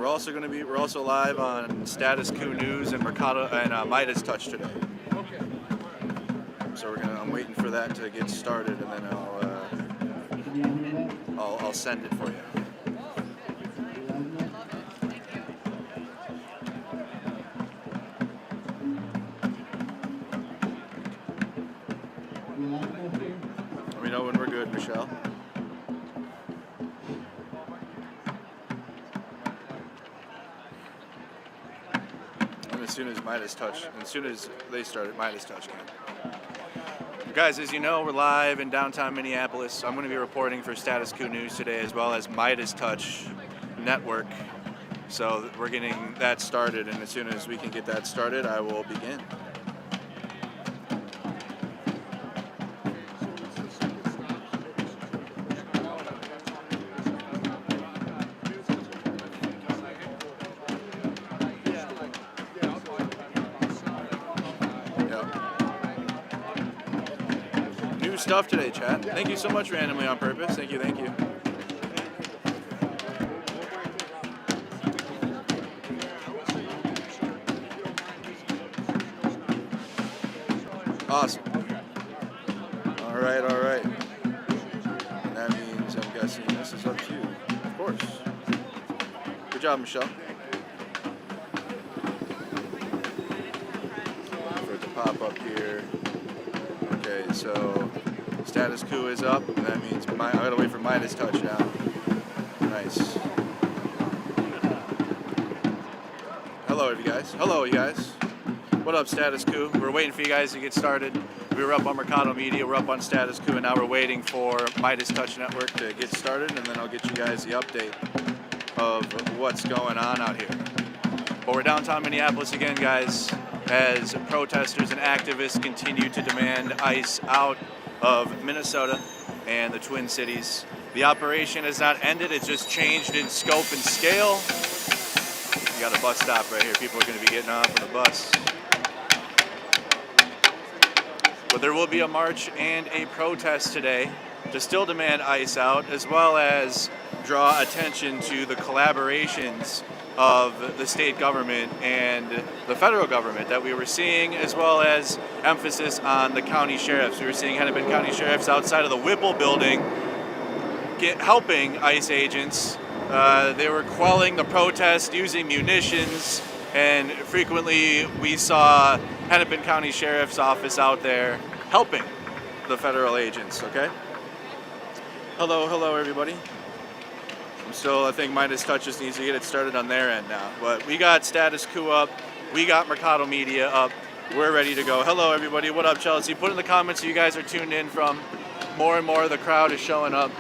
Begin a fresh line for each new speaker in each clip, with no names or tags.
We're also live on Status Coup News and Mercado and Midas Touch today. So I'm waiting for that to get started, and then I'll send it for you. Let me know when we're good, Michelle. As soon as Midas Touch, as soon as they started, Midas Touch came. Guys, as you know, we're live in downtown Minneapolis. I'm going to be reporting for Status Coup News today, as well as Midas Touch Network. So we're getting that started, and as soon as we can get that started, I will begin. Stuff today, chat. Thank you so much, Randomly on Purpose. Thank you, thank you. Awesome. All right, all right. And that means I'm guessing this is up to you, of course. Good job, Michelle. For it to pop up here. Okay, so Status Coup is up, and that means I gotta wait for Midas Touch now. Nice. Hello, you guys. Hello, you guys. What up, Status Coup? We're waiting for you guys to get started. We were up on Mercado Media, we're up on Status Coup, and now we're waiting for Midas Touch Network to get started, and then I'll get you guys the update of what's going on out here. But we're downtown Minneapolis again, guys, as protesters and activists continue to demand ICE out of Minnesota and the Twin Cities. The operation has not ended, it's just changed in scope and scale. We got a bus stop right here. People are going to be getting off on the bus. But there will be a march and a protest today to still demand ICE out, as well as draw attention to the collaborations of the state government and the federal government that we were seeing, as well as emphasis on the county sheriffs. We were seeing Hennepin County sheriffs outside of the Whipple building helping ICE agents. They were quelling the protest using munitions, and frequently we saw Hennepin County Sheriff's Office out there helping the federal agents, okay? Hello everybody. I think Midas Touch just needs to get it started on their end now. But we got Status Coup up, we got Mercado Media up, we're ready to go. Hello everybody, what up Chelsea? Put in the comments who you guys are tuned in from. More and more of the crowd is showing up.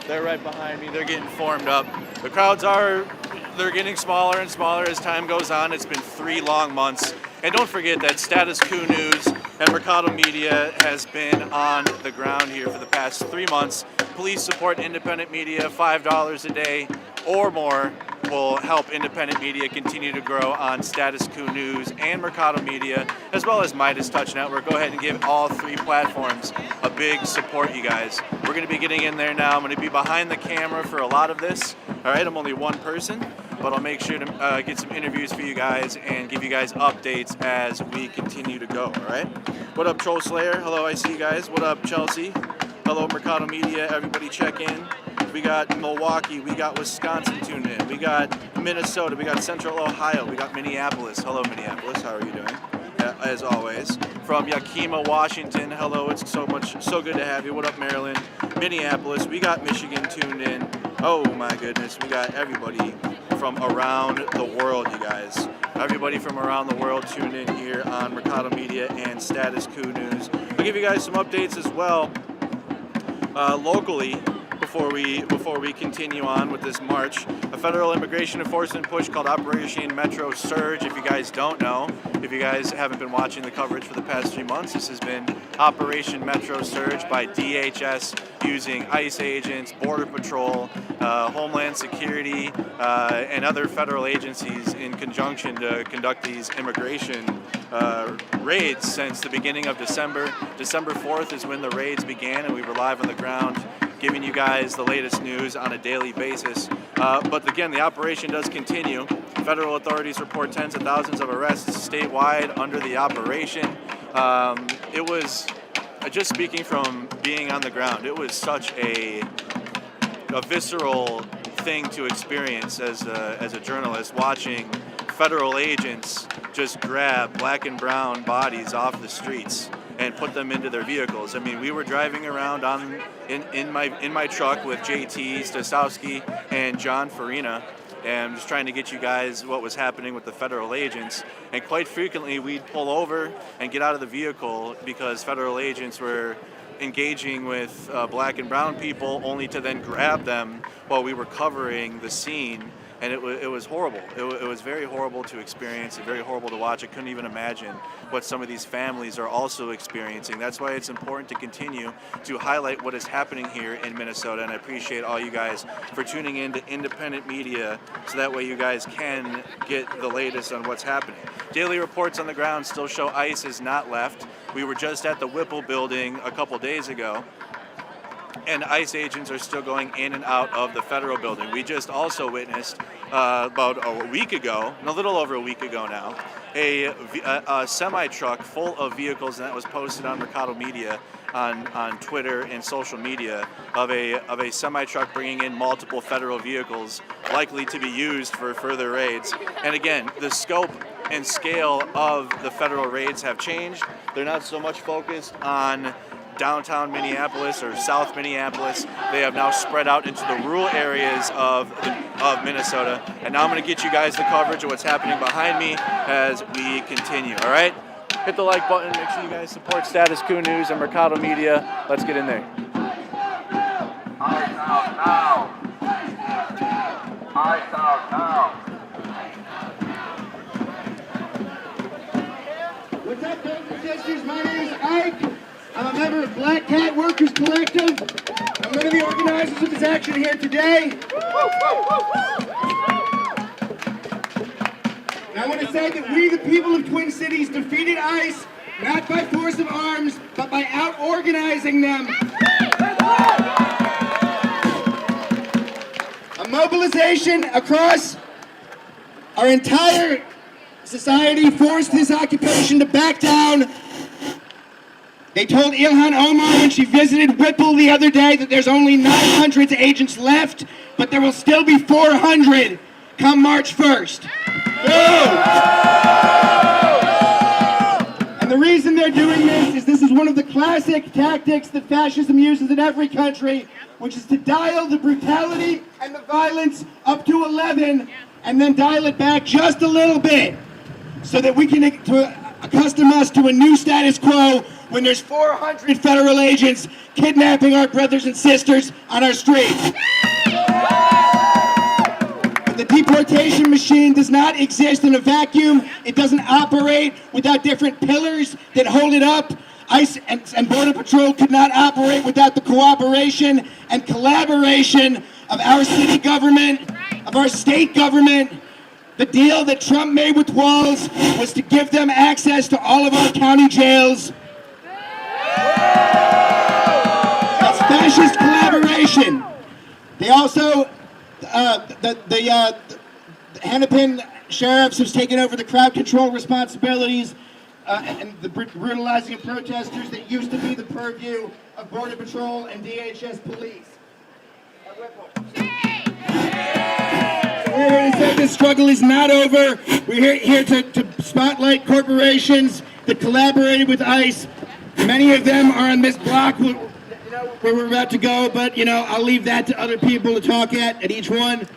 They're right behind me, they're getting formed up. The crowds they're getting smaller and smaller as time goes on. It's been 3 long months. And don't forget that Status Coup News and Mercado Media has been on the ground here for the past 3 months. Please support independent media. $5 a day or more will help independent media continue to grow on Status Coup News and Mercado Media, as well as Midas Touch Network. Go ahead and give all 3 platforms a big support, you guys. We're going to be getting in there now. I'm going to be behind the camera for a lot of this. All right, I'm only one person, but I'll make sure to get some interviews for you guys and give you guys updates as we continue to go, all right? What up, Troll Slayer? Hello, I see you guys. What up, Chelsea? Hello, Mercado Media. Everybody check in. We got Milwaukee. We got Wisconsin tuned in. We got Minnesota. We got Central Ohio. We got Minneapolis. Hello, Minneapolis. How are you doing? As always. From Yakima, Washington. Hello. It's so good to have you. What up, Maryland? Minneapolis. We got Michigan tuned in. Oh, my goodness. We got everybody from around the world, you guys. Everybody from around the world tuned in here on Mercado Media and Status Coup News. I'll give you guys some updates as well locally before we continue on with this march. A federal immigration enforcement push called Operation Metro Surge. If you guys don't know, if you guys haven't been watching the coverage for the past 3 months, this has been Operation Metro Surge by DHS using ICE agents, Border Patrol, Homeland Security, and other federal agencies in conjunction to conduct these immigration raids since the beginning of December. December 4th is when the raids began, and we were live on the ground giving you guys the latest news on a daily basis. But again, the operation does continue. Federal authorities report tens of thousands of arrests statewide under the operation. It was, just speaking from being on the ground, it was such a visceral thing to experience as a journalist, watching federal agents just grab black and brown bodies off the streets and put them into their vehicles. I mean, we were driving around in my truck with JT Stosowski and John Farina, and just trying to get you guys what was happening with the federal agents. And quite frequently, we'd pull over and get out of the vehicle because federal agents were engaging with black and brown people, only to then grab them while we were covering the scene. And it was horrible. It was very horrible to experience and very horrible to watch. I couldn't even imagine what some of these families are also experiencing. That's why it's important to continue to highlight what is happening here in Minnesota. And I appreciate all you guys for tuning in to independent media, so that way you guys can get the latest on what's happening. Daily reports on the ground still show ICE is not left. We were just at the Whipple building a couple days ago, and ICE agents are still going in and out of the federal building. We just also witnessed about a week ago, a little over a week ago now, a semi-truck full of vehicles, and that was posted on Mercado Media on Twitter and social media, of a semi-truck bringing in multiple federal vehicles likely to be used for further raids. And again, the scope and scale of the federal raids have changed. They're not so much focused on downtown Minneapolis or South Minneapolis. They have now spread out into the rural areas of Minnesota. And now I'm going to get you guys the coverage of what's happening behind me as we continue. All right? Hit the like button. Make sure you guys support Status Coup News and Mercado Media. Let's get in there.
Eyes out now. Eyes out now.
What's up, brothers and sisters? My name is Ike. I'm a member of Black Cat Workers Collective. I'm one of the organizers of this action here today. And I want to say that we, the people of Twin Cities, defeated ICE not by force of arms, but by out-organizing them. A mobilization across our entire society forced this occupation to back down. They told Ilhan Omar when she visited Whipple the other day that there's only 900 agents left, but there will still be 400 come March 1st. And the reason they're doing this is one of the classic tactics that fascism uses in every country, which is to dial the brutality and the violence up to 11 and then dial it back just a little bit so that we can accustom us to a new status quo when there's 400 federal agents kidnapping our brothers and sisters on our streets. But the deportation machine does not exist in a vacuum. It doesn't operate without different pillars that hold it up. ICE and Border Patrol could not operate without the cooperation and collaboration of our city government, of our state government. The deal that Trump made with Walz was to give them access to all of our county jails. That's fascist collaboration. They also, the Hennepin sheriffs have taken over the crowd control responsibilities and the brutalizing of protesters that used to be the purview of Border Patrol and DHS police. We're here to say this struggle is not over. We're here to spotlight corporations that collaborated with ICE. Many of them are on this block where we're about to go, but I'll leave that to other people to talk at each one.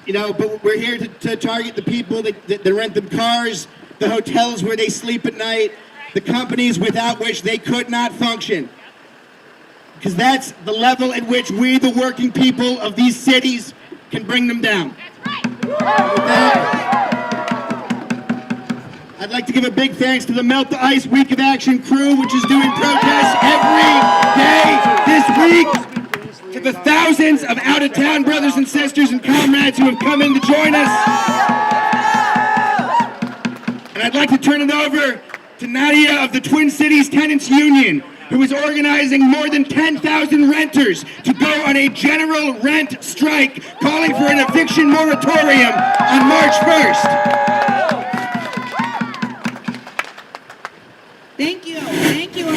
But we're here to target the people that rent them cars, the hotels where they sleep at night, the companies without which they could not function. Because that's the level at which we, the working people of these cities, can bring them down. I'd like to give a big thanks to the Melt the Ice Week of Action crew, which is doing protests every day this week. To the thousands of out-of-town brothers and sisters and comrades who have come in to join us. And I'd like to turn it over to Nadia of the Twin Cities Tenants Union, who is organizing more than 10,000 renters to go on a general rent strike, calling for an eviction moratorium on March 1st.
Thank you. Thank you.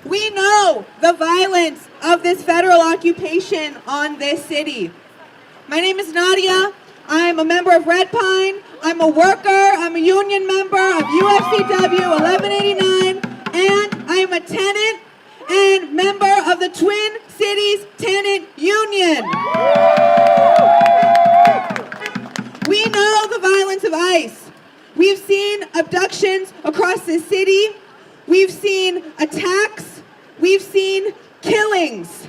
We know the violence of this federal occupation on this city. My name is Nadia. I'm a member of Red Pine. I'm a worker. I'm a union member of UFCW 1189. And I am a tenant and member of the Twin Cities Tenant Union. We know the violence of ICE. We've seen abductions across the city. We've seen attacks. We've seen killings.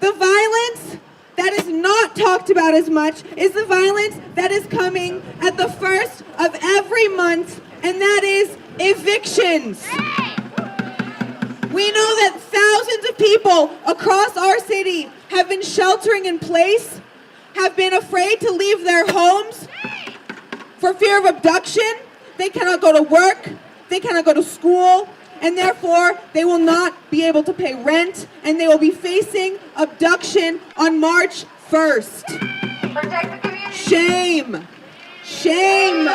The violence that is not talked about as much is the violence that is coming at the first of every month, and that is evictions. We know that thousands of people across our city have been sheltering in place, have been afraid to leave their homes for fear of abduction. They cannot go to work, they cannot go to school, and therefore they will not be able to pay rent, and they will be facing abduction on March 1st.
Protect the community.
Shame. Shame.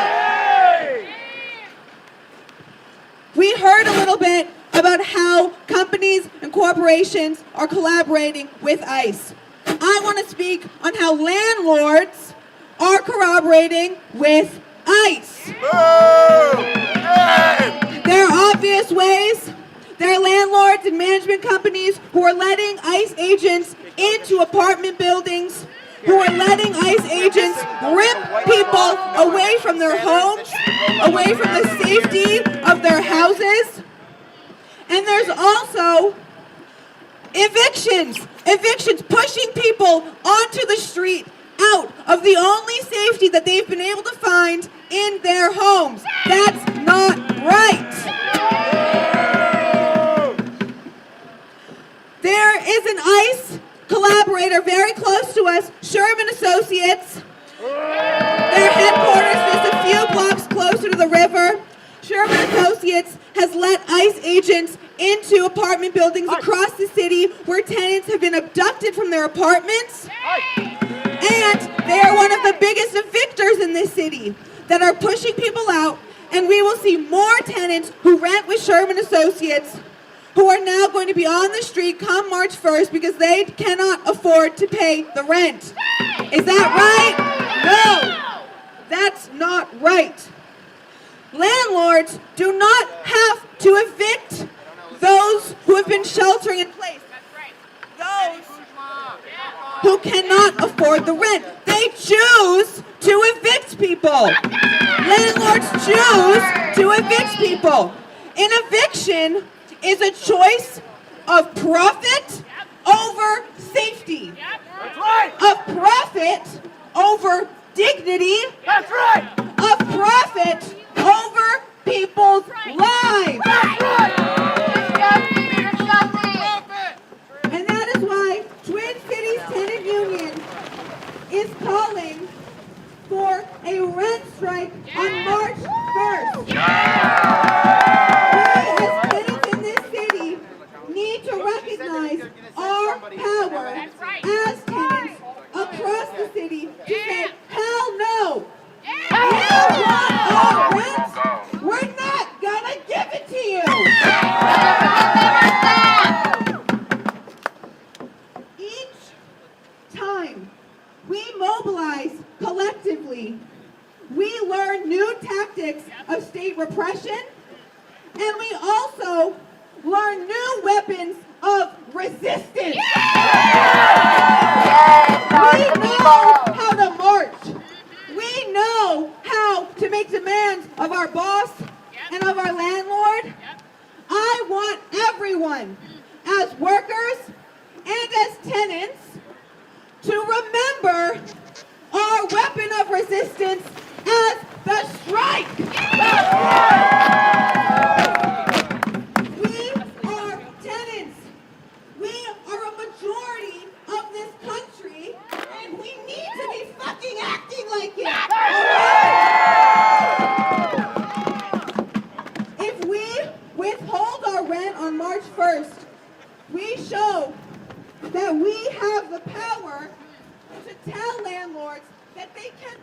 We heard a little bit about how companies and corporations are collaborating with ICE. I want to speak on how landlords are collaborating with ICE. There are obvious ways. There are landlords and management companies who are letting ICE agents into apartment buildings, who are letting ICE agents rip people away from their homes, away from the safety of their houses. And there's also evictions, pushing people onto the street out of the only safety that they've been able to find in their homes. That's not right. There is an ICE collaborator very close to us, Sherman Associates. Their headquarters is a few blocks closer to the river. Sherman Associates has let ICE agents into apartment buildings across the city where tenants have been abducted from their apartments. And they are one of the biggest evictors in this city that are pushing people out. And we will see more tenants who rent with Sherman Associates who are now going to be on the street come March 1st because they cannot afford to pay the rent. Is that right? No, that's not right. Landlords do not have to evict those who have been sheltering in place. Those who cannot afford the rent. They choose to evict people. Landlords choose to evict people. An eviction is a choice of profit over safety.
That's right.
Of profit over dignity.
That's right.
Of profit over people's lives.
That's right.
And that is why Twin Cities Tenant Union is calling for a rent strike on March 1st. We as tenants in this city need to recognize our power as tenants across the city to say, hell no. You want our rent? We're not gonna give it to you. Each time we mobilize collectively, we learn new tactics of state repression, and we also learn new weapons of resistance. We know how to march. We know how to make demands of our boss and of our landlord. I want everyone, as workers and as tenants, to remember our weapon of resistance as the strike. We are tenants. We are a majority of this country, and we need to be fucking acting like it. If we withhold our rent on March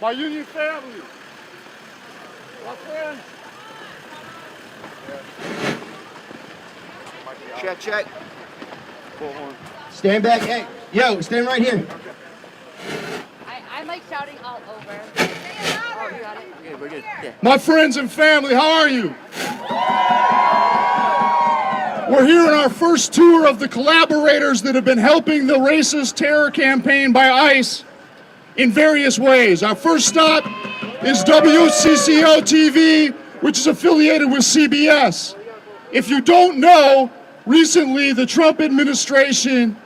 my union family, my friends.
Check, check. Stand back. Hey, yo, stand right here.
I'm like shouting all over. Oh, you got it?
Okay, we're good. Yeah.
My friends and family, how are you? We're here on our first tour of the collaborators that have been helping the racist terror campaign by ICE in various ways. Our first stop is WCCO TV, which is affiliated with CBS. If you don't know, recently the Trump administration,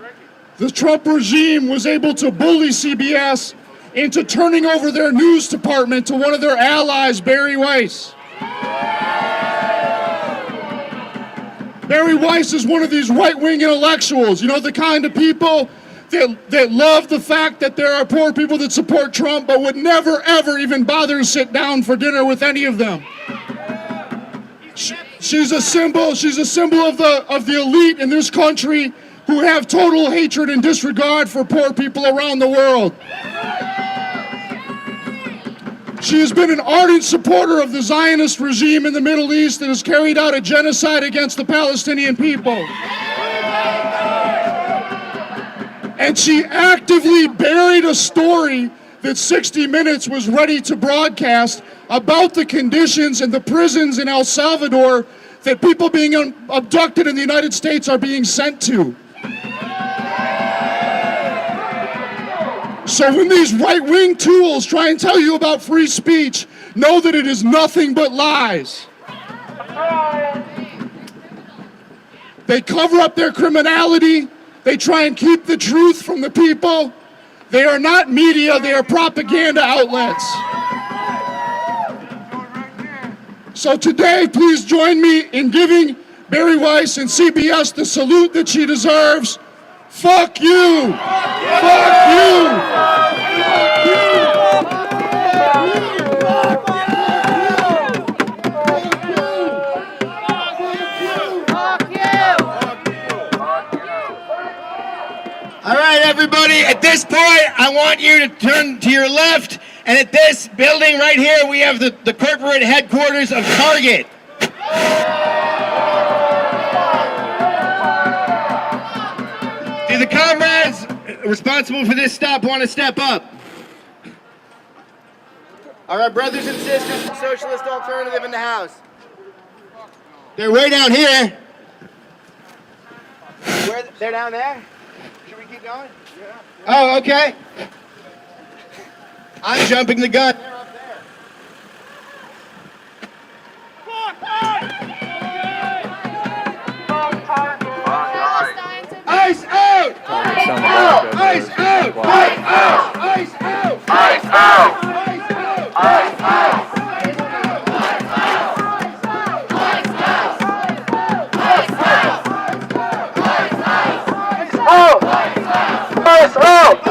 the Trump regime was able to bully CBS into turning over their news department to one of their allies, Barry Weiss. Barry Weiss is one of these right-wing intellectuals, you know, the kind of people that love the fact that there are poor people that support Trump but would never, ever even bother to sit down for dinner with any of them. She's a symbol of the elite in this country who have total hatred and disregard for poor people around the world. She has been an ardent supporter of the Zionist regime in the Middle East that has carried out a genocide against the Palestinian people. And she actively buried a story that 60 Minutes was ready to broadcast about the conditions in the prisons in El Salvador that people being abducted in the United States are being sent to. So when these right-wing tools try and tell you about free speech, know that it is nothing but lies. They cover up their criminality. They try and keep the truth from the people. They are not media, they are propaganda outlets. So today, please join me in giving Barry Weiss and CBS the salute that she deserves. Fuck you! Fuck you!
All right, everybody, at this point, I want you to turn to your left, and at this building right here, we have the corporate headquarters of Target. Do the comrades responsible for this stop want to step up? All right, brothers and sisters from Socialist Alternative in the house. They're way down here. They're down there? Should we keep going? Yeah. Oh, okay. I'm jumping the gun. They're up there. Ice out! Ice out! Ice out! Ice out! Ice out! Ice out! Ice out! Ice out!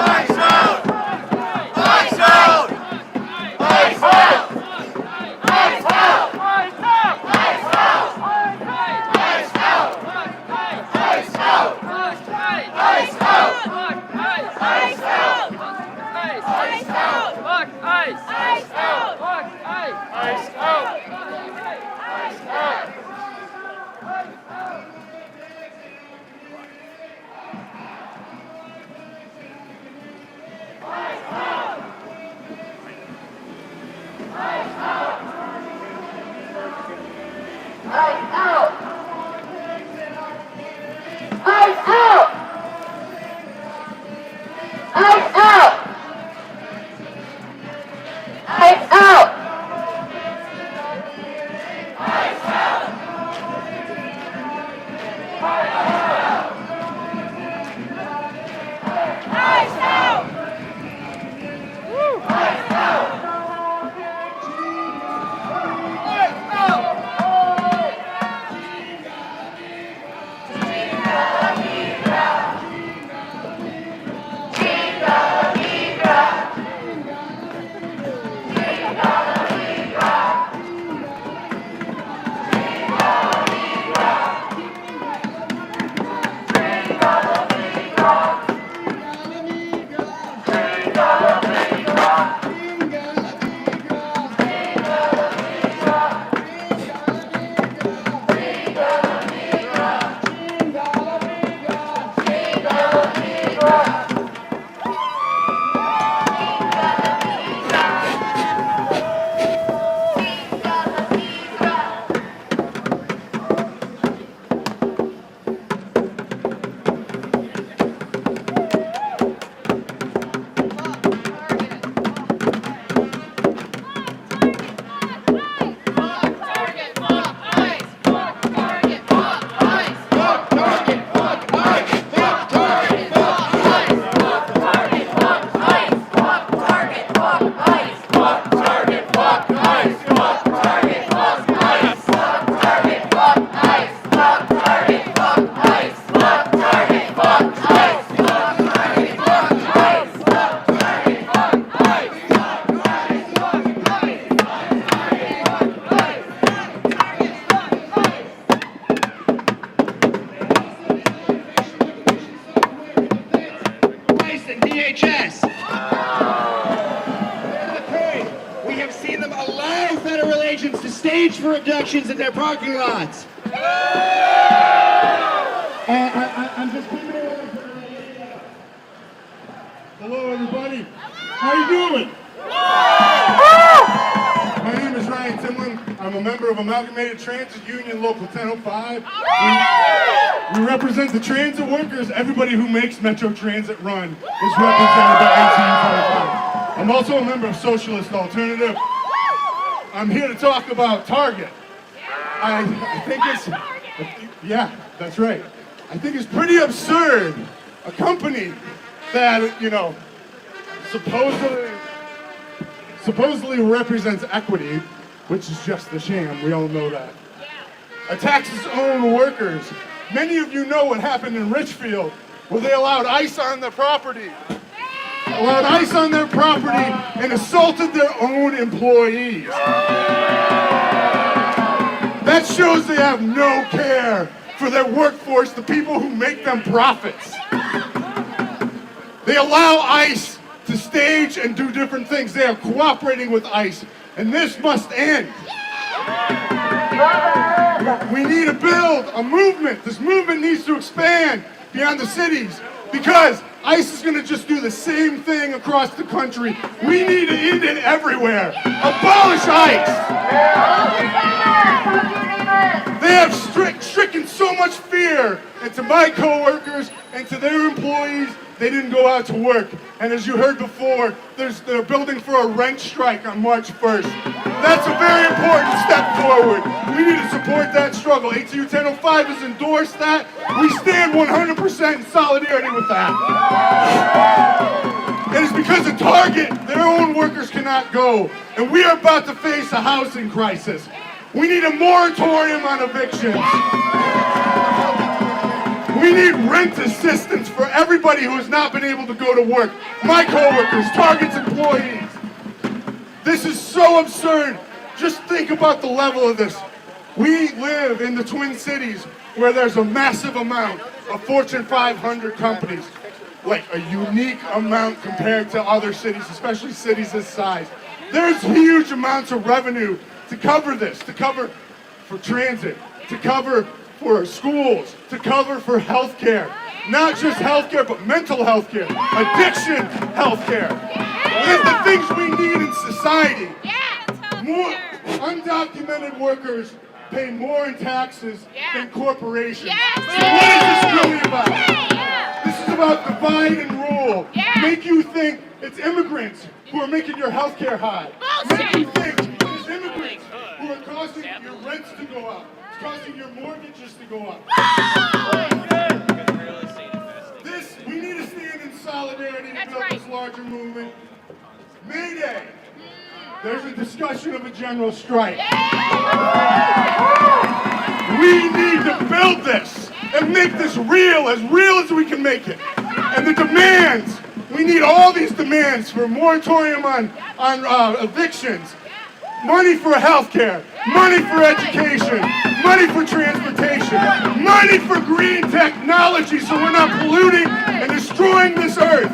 DHS. There's the point. We have seen them allow federal agents to stage for abductions in their parking lots. I'm just keeping it on for
Hello, everybody. How you doing? My name is Ryan Timlin. I'm a member of Amalgamated Transit Union Local 1005. We represent the transit workers. Everybody who makes Metro Transit run is represented by ATU 1005. I'm also a member of Socialist Alternative. I'm here to talk about Target. I think it's, yeah, that's right. I think it's pretty absurd. A company that, you know, supposedly represents equity, which is just a sham, we all know that. Attacks its own workers. Many of you know what happened in Richfield, where they allowed ICE on their property. And assaulted their own employees. That shows they have no care for their workforce, the people who make them profits. They allow ICE to stage and do different things. They are cooperating with ICE, and this must end. We need to build a movement. This movement needs to expand beyond the cities, because ICE is going to just do the same thing across the country. We need to end it everywhere. Abolish ICE. They have stricken so much fear into my coworkers and to their employees, they didn't go out to work. And as you heard before, they're building for a rent strike on March 1st. That's a very important step forward. We need to support that struggle. ATU 1005 has endorsed that. We stand 100% in solidarity with that. It is because of Target, their own workers cannot go. And we are about to face a housing crisis. We need a moratorium on evictions. We need rent assistance for everybody who has not been able to go to work. My coworkers, Target's employees. This is so absurd. Just think about the level of this. We live in the Twin Cities where there's a massive amount of Fortune 500 companies, like a unique amount compared to other cities, especially cities this size. There's huge amounts of revenue to cover this, to cover for transit, to cover for schools, to cover for healthcare. Not just healthcare, but mental healthcare, addiction healthcare. These are the things we need in society. More undocumented workers pay more in taxes than corporations. So what is this really about? This is about divide and rule. Make you think it's immigrants who are making your healthcare high. Make you think it's immigrants who are causing your rents to go up. It's causing your mortgages to go up. We need to stand in solidarity to build this larger movement. May Day, there's a discussion of a general strike. We need to build this and make this real as we can make it. And the demands, we need all these demands for a moratorium on evictions, money for healthcare, money for education, money for transportation, money for green technology so we're not polluting and destroying this earth.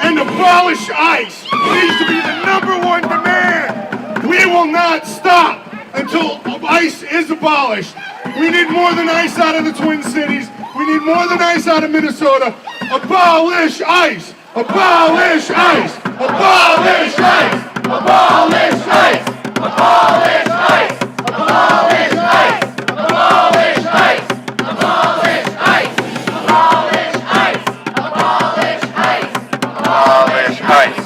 And abolish ICE needs to be the #1 demand. We will not stop until ICE is abolished. We need more than ICE out of the Twin Cities. We need more than ICE out of Minnesota. Abolish ICE! Abolish ICE! Abolish ICE! Abolish ICE! Abolish ICE! Abolish ICE! Abolish ICE! Abolish ICE! Abolish ICE! Abolish ICE! Abolish ICE!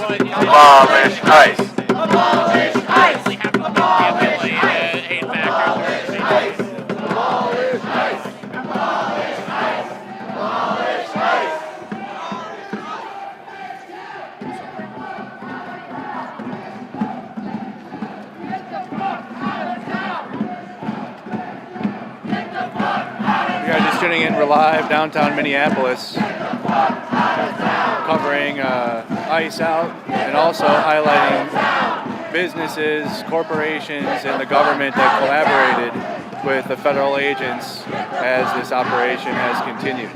Abolish ICE! Abolish ICE!
Tuning in, we're live downtown Minneapolis, covering ICE out and also highlighting businesses, corporations, and the government that collaborated with the federal agents as this operation has continued.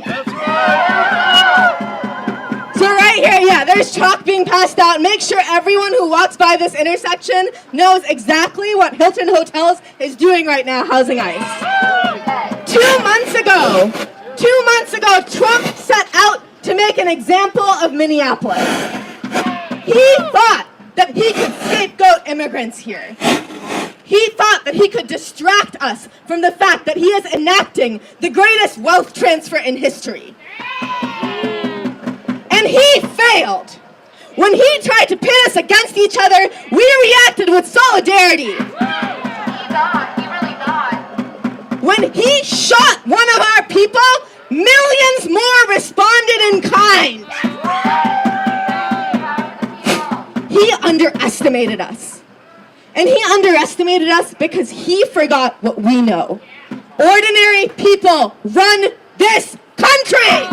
sleep. So right here, yeah, there's chalk being passed out. Make sure everyone who walks by this intersection knows exactly what Hilton Hotels is doing right now, housing ICE. 2 months ago, Trump set out to make an example of Minneapolis. He thought that he could scapegoat immigrants here. He thought that he could distract us from the fact that he is enacting the greatest wealth transfer in history. And he failed. When he tried to pit us against each other, we reacted with solidarity.
He really thought.
When he shot one of our people, millions more responded in kind. He underestimated us. And he underestimated us because he forgot what we know. Ordinary people run this country.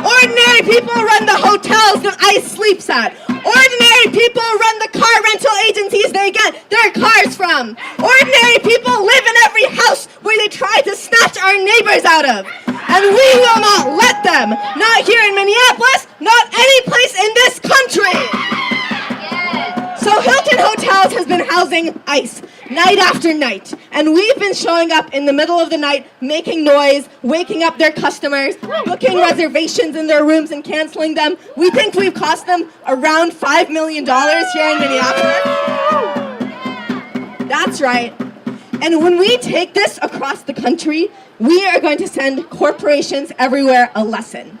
Ordinary people run the hotels that ICE sleeps at. Ordinary people run the car rental agencies they get their cars from. Ordinary people live in every house where they try to snatch our neighbors out of. And we will not let them. Not here in Minneapolis, not any place in this country. So Hilton Hotels has been housing ICE night after night. And we've been showing up in the middle of the night, making noise, waking up their customers, booking reservations in their rooms and canceling them. We think we've cost them around $5 million here in Minneapolis. That's right. And when we take this across the country, we are going to send corporations everywhere a lesson.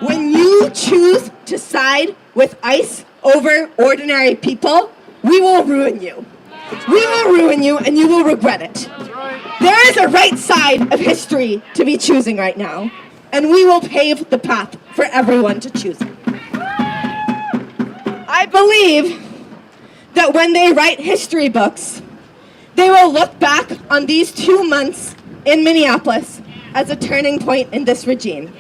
When you choose to side with ICE over ordinary people, we will ruin you. We will ruin you and you will regret it. There is a right side of history to be choosing right now, and we will pave the path for everyone to choose it. I believe that when they write history books, they will look back on these 2 months in Minneapolis as a turning point in this regime.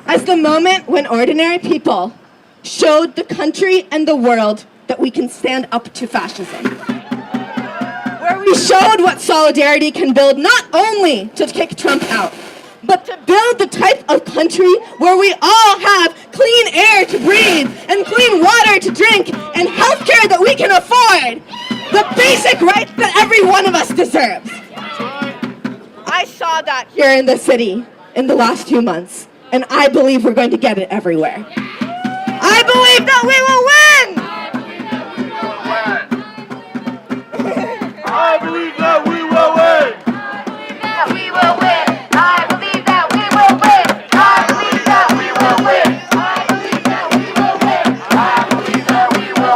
As the moment when ordinary people showed the country and the world that we can stand up to fascism. Where we showed what solidarity can build, not only to kick Trump out, but to build the type of country where we all have clean air to breathe and clean water to drink and healthcare that we can afford. The basic rights that every one of us deserves. I saw that here in the city in the last 2 months, and I believe we're going to get it everywhere. I believe that we will win!
I believe that we will win.
That we will win. I believe that we will win. I believe that we will win. I believe that we will win. I believe that we will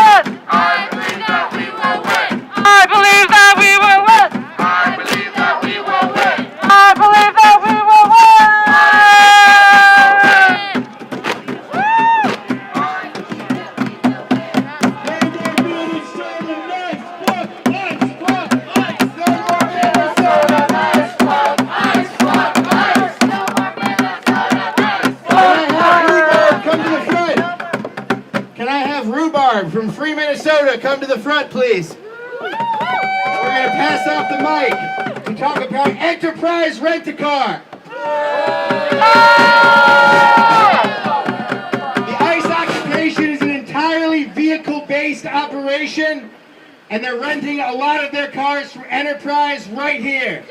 win. I believe that we will win. I believe that we will win.
from Free Minnesota, come to the front, please. We're going to pass off the mic to talk about Enterprise Rent-A-Car. The ICE occupation is an entirely vehicle-based operation, and they're renting a lot of their cars from Enterprise right here.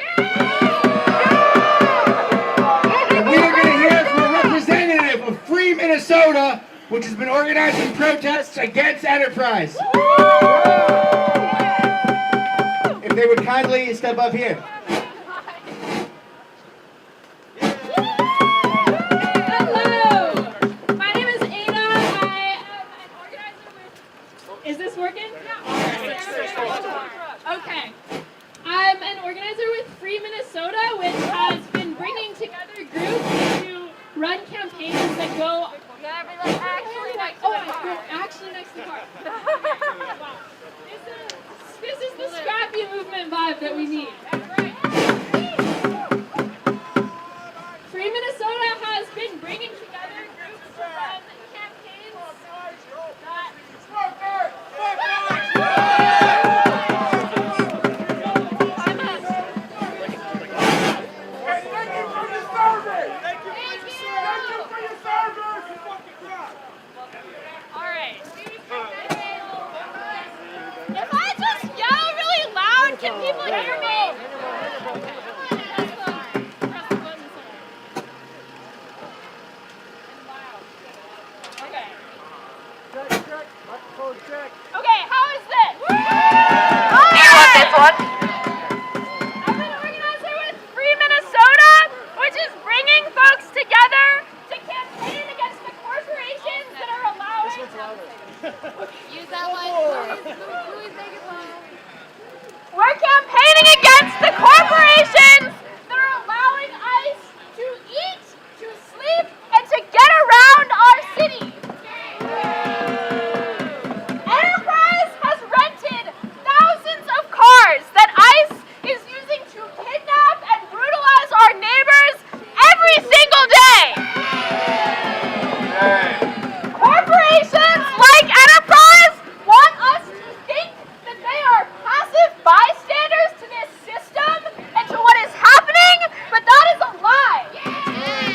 And we are going to hear from a representative of Free Minnesota which has been organizing protests against enterprise. If they would kindly step up here.
Hello, my name is Ada. I am an organizer with, is this working? Okay. I'm an organizer with Free Minnesota, which has been bringing together groups to run campaigns that go actually next to the car. Actually next to the car. Wow. This is the scrappy movement vibe that we need. Free Minnesota has been bringing together groups to run campaigns that... Can people hear me? Okay. Okay, how is this? Do you want this one? I'm an organizer with Free Minnesota, which is bringing folks together to campaign against the corporations that are allowing... Use that one. Please make it loud. We're campaigning against the corporations that are allowing ICE to eat, to sleep, and to get around our city. Enterprise has rented thousands of cars that ICE is using to kidnap and brutalize our neighbors every single day. Corporations like Enterprise want us to think that they are passive bystanders to this system and to what is happening, but that is a lie.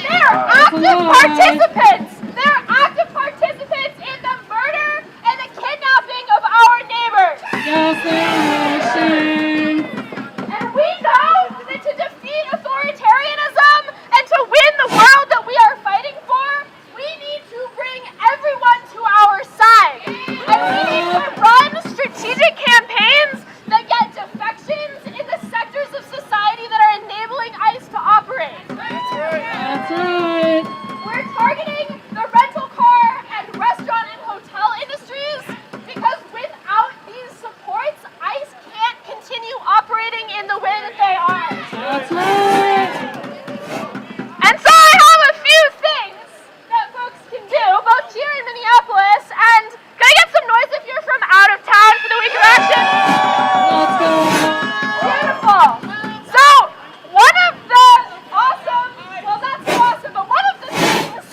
They are active participants. They are active participants in the murder and the kidnapping of our neighbors. And we know that to defeat authoritarianism and to win the world that we are fighting for, we need to bring everyone to our side. And we need to run strategic campaigns that get defections in the sectors of society that are enabling ICE to operate. That's right. We're targeting the rental car and restaurant and hotel industries because without these supports, ICE can't continue operating in the way that they are. That's right. And so I have a few things that folks can do, both here in Minneapolis and can I get some noise if you're from out of town for the week of action? Let's go. Beautiful. So, one of the awesome, well not so awesome, but one of the things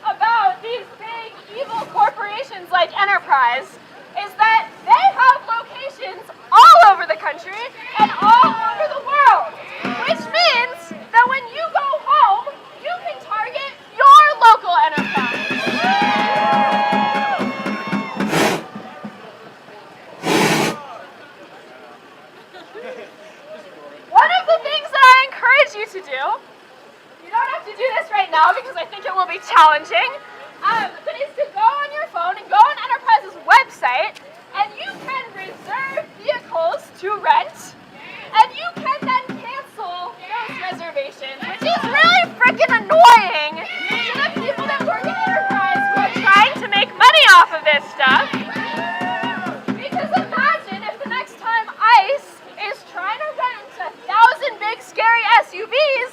about these big evil corporations like Enterprise is that they have locations all over the country and all over the world, which means that when you go home, you can target your local enterprise. One of the things that I encourage you to do, you don't have to do this right now because I think it will be challenging, but is to go on your phone and go on Enterprise's website and you can reserve vehicles to rent and you can then cancel those reservations, which is really freaking annoying to the people that work at Enterprise who are trying to make money off of this stuff. Because imagine if the next time ICE is trying to rent 1,000 big scary SUVs,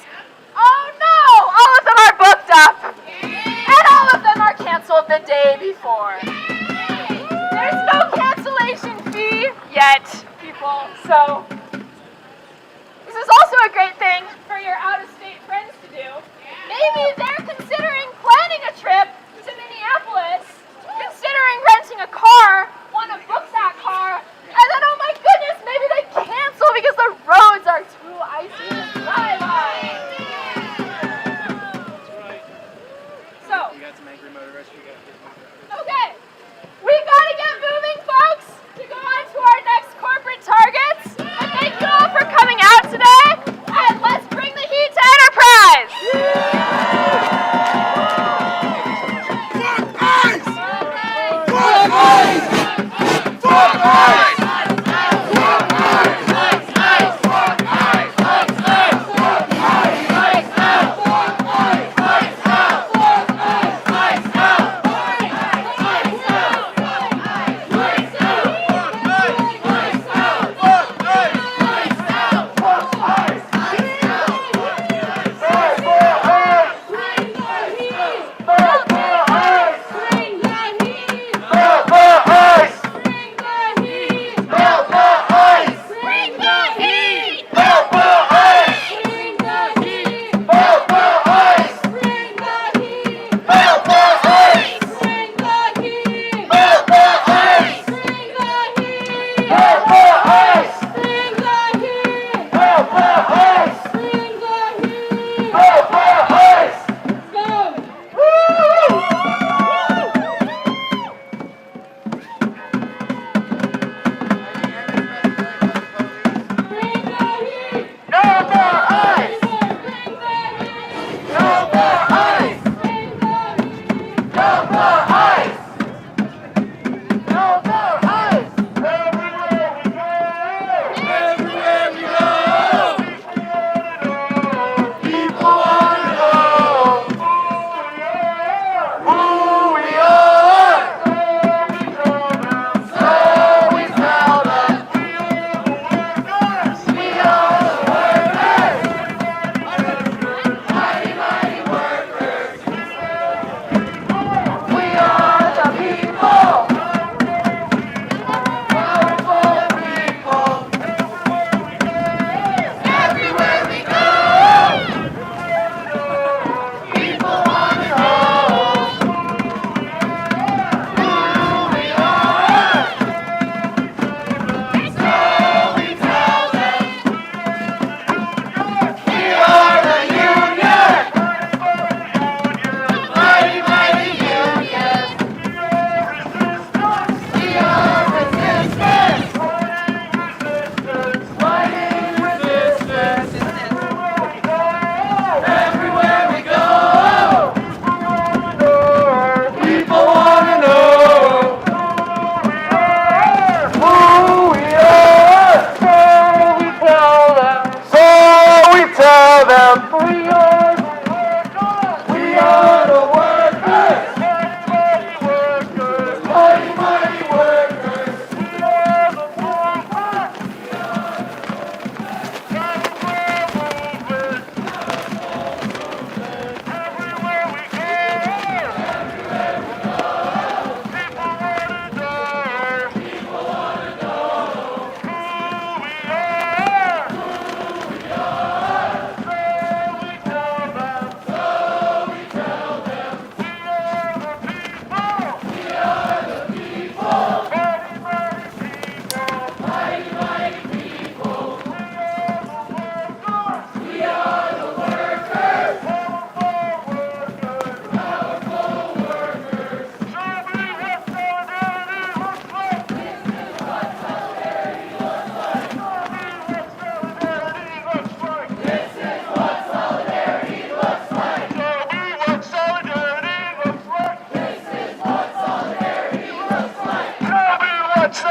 oh no, all of them are booked up. And all of them are canceled the day before. There's no cancellation fee yet, people, so this is also a great thing for your out-of-state friends to do. Maybe they're considering planning a trip to Minneapolis, considering renting a car, want to book that car, and then, oh my goodness, maybe they cancel because the roads are too icy to drive on. So, okay, we've got to get moving, folks, to go on to our next corporate targets. And thank you all for coming out today, and let's bring the heat to Enterprise.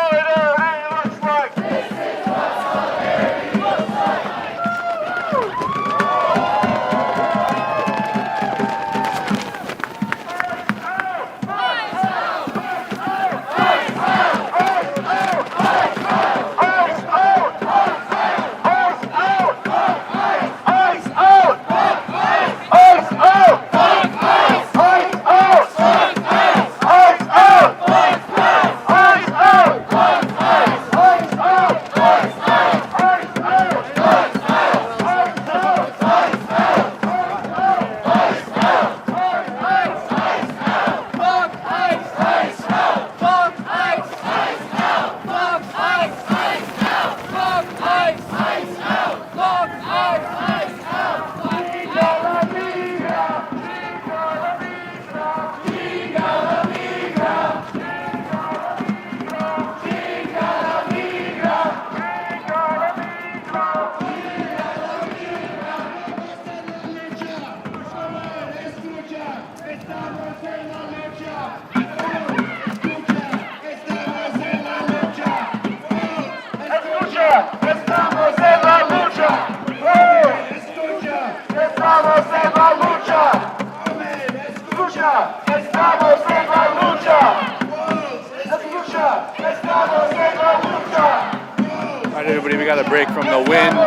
solidarity looks like.
All right, everybody, we got a break from the wind.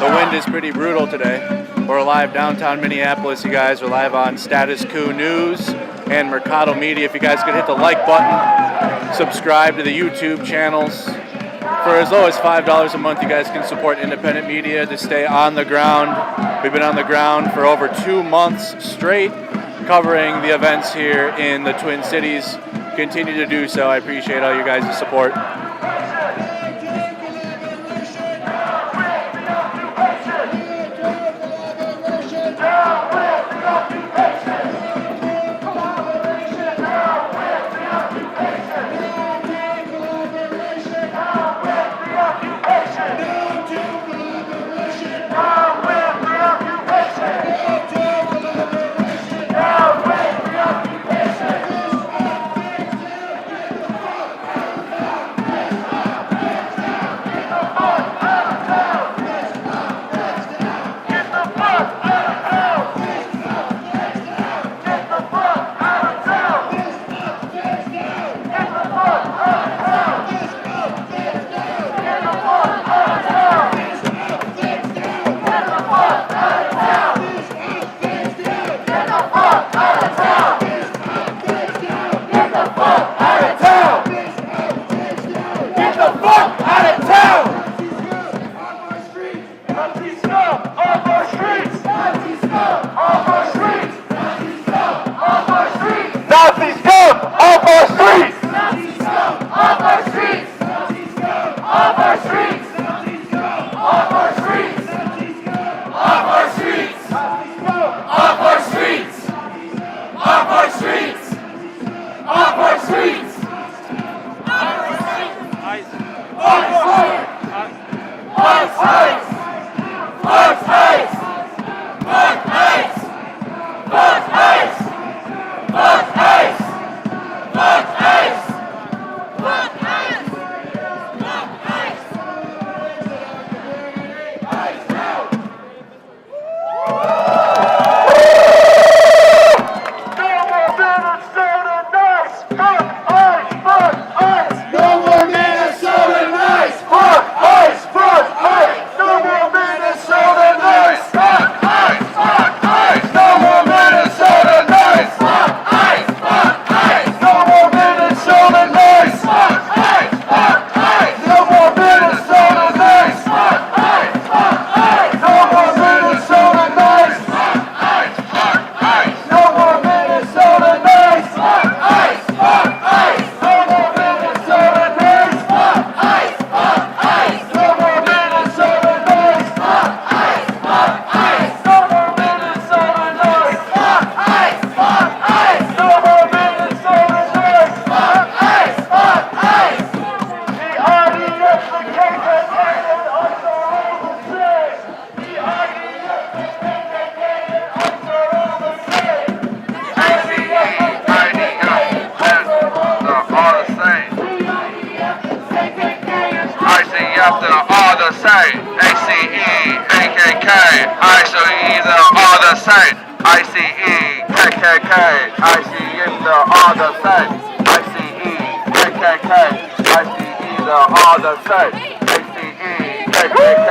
The wind is pretty brutal today. We're live downtown Minneapolis, you guys. We're live on Status Coup News and Mercado Media. If you guys could hit the like button, subscribe to the YouTube channels. For as low as $5 a month, you guys can support independent media to stay on the ground. We've been on the ground for over 2 months straight, covering the events here in the Twin Cities. Continue to do so. I appreciate all you guys' support.
No more Minnesota nice! Fuck ice! Fuck ice! No KKK, ICE the other side. ICE, KKK, ICE the other side. ICE, KKK.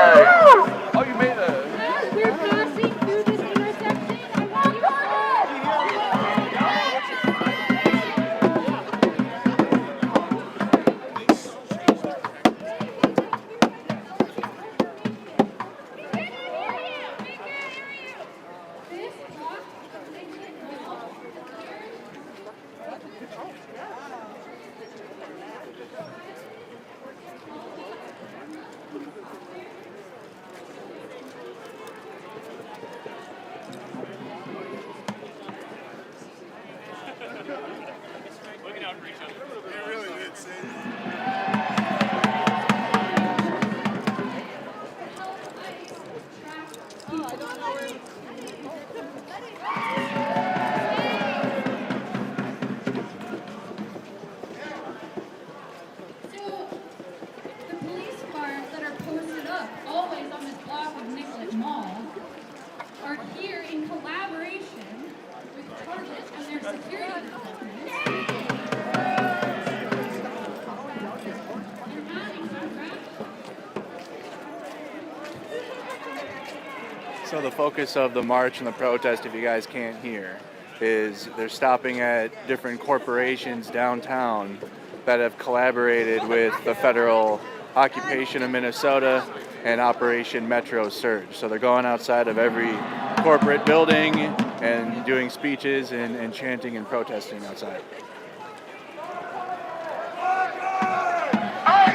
Oh, you made it.
We're passing through this intersection. I want you
So the focus of the march and the protest, if you guys can't hear, is they're stopping at different corporations downtown that have collaborated with the federal occupation of Minnesota and Operation Metro Surge. So they're going outside of every corporate building and doing speeches and chanting and protesting outside.
Ice!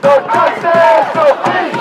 No justice, no peace.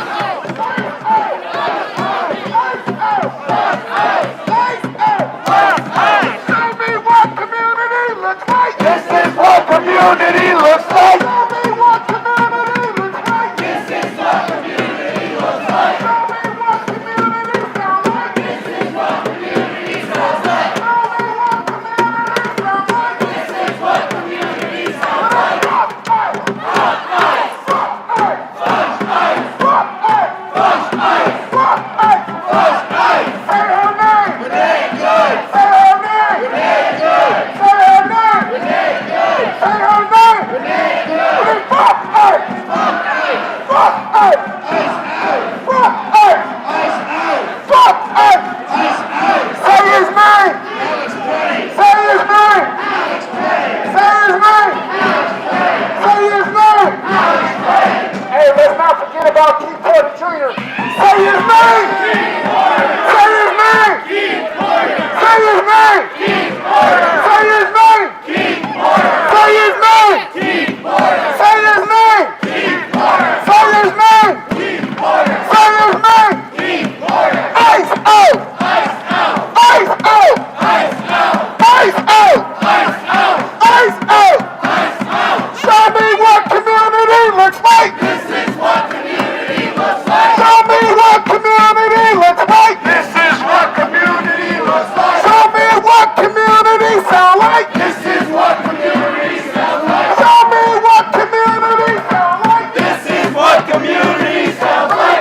Show me what community looks like. This is what community looks like. Show me what community looks like. This is what community looks like. Show me what community sounds like. This is what community sounds like. Show me what community sounds like. This is what community sounds like.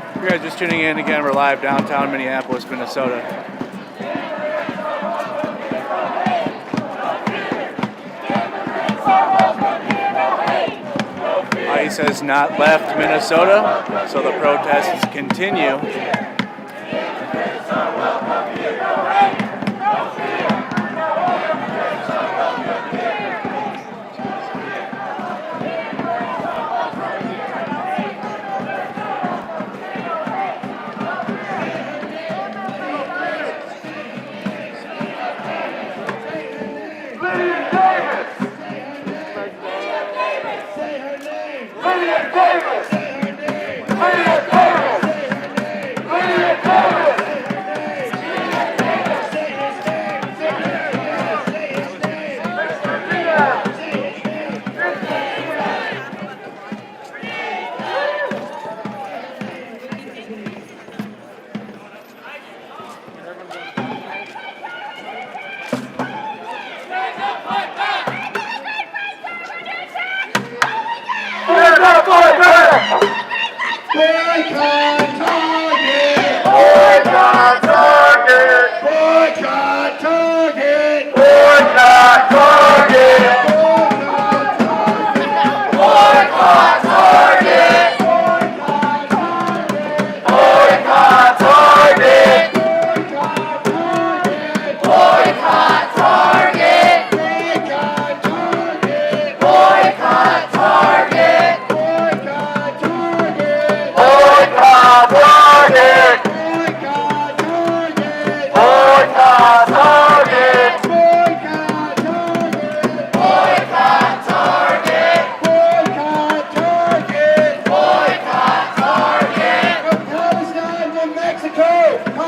If you guys are just tuning in again, we're live downtown Minneapolis, Minnesota. ICE has not left Minnesota, so the protests continue.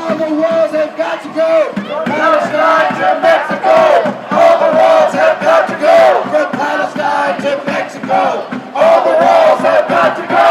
All the walls have got to go!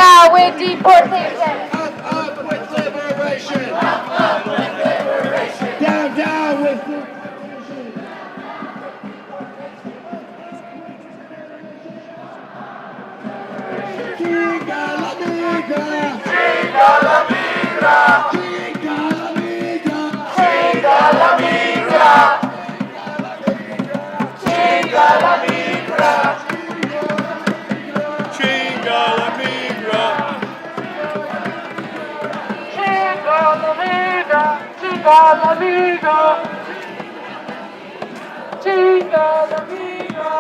down with deportation.
Up with liberation. Up with liberation. Down with liberation. Chinga la migra.
Chinga la migra.
Chinga la migra.
Chinga la migra.
Chinga la migra.
Chinga la migra. Chinga la migra. Chinga la migra.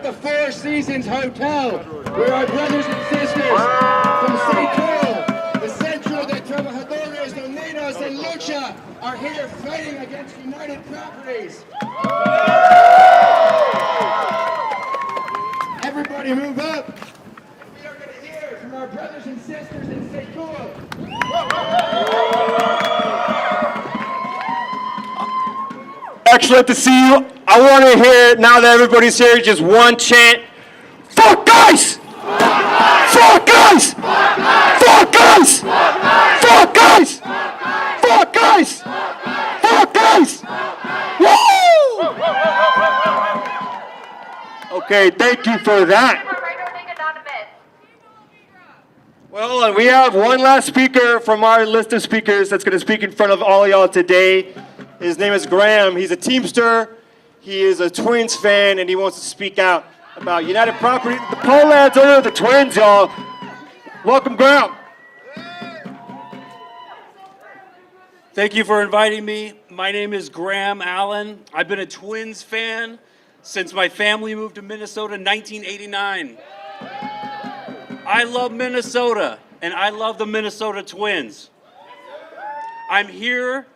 the Four Seasons Hotel, where our brothers and sisters from St. the Centro de Trabajadores Unidos en Lucha are here fighting against United Properties. Everybody move up. We are going to hear from our brothers and sisters in St.
Excellent to see you. I want to hear, now that everybody's here, just one chant. Fuck ICE! Fuck ICE! Fuck ICE! Fuck ICE! Fuck ICE! Fuck ICE! Woo! Okay, thank you for that. Well, and we have one last speaker from our list of speakers that's going to speak in front of all y'all today. His name is Graham. He's a Teamster. He is a Twins fan, and he wants to speak out about United Property. The Pohlads are the Twins, y'all. Welcome, Graham.
Thank you for inviting me. My name is Graham Allen. I've been a Twins fan since my family moved to Minnesota in 1989. I love Minnesota, and I love the Minnesota Twins. I'm here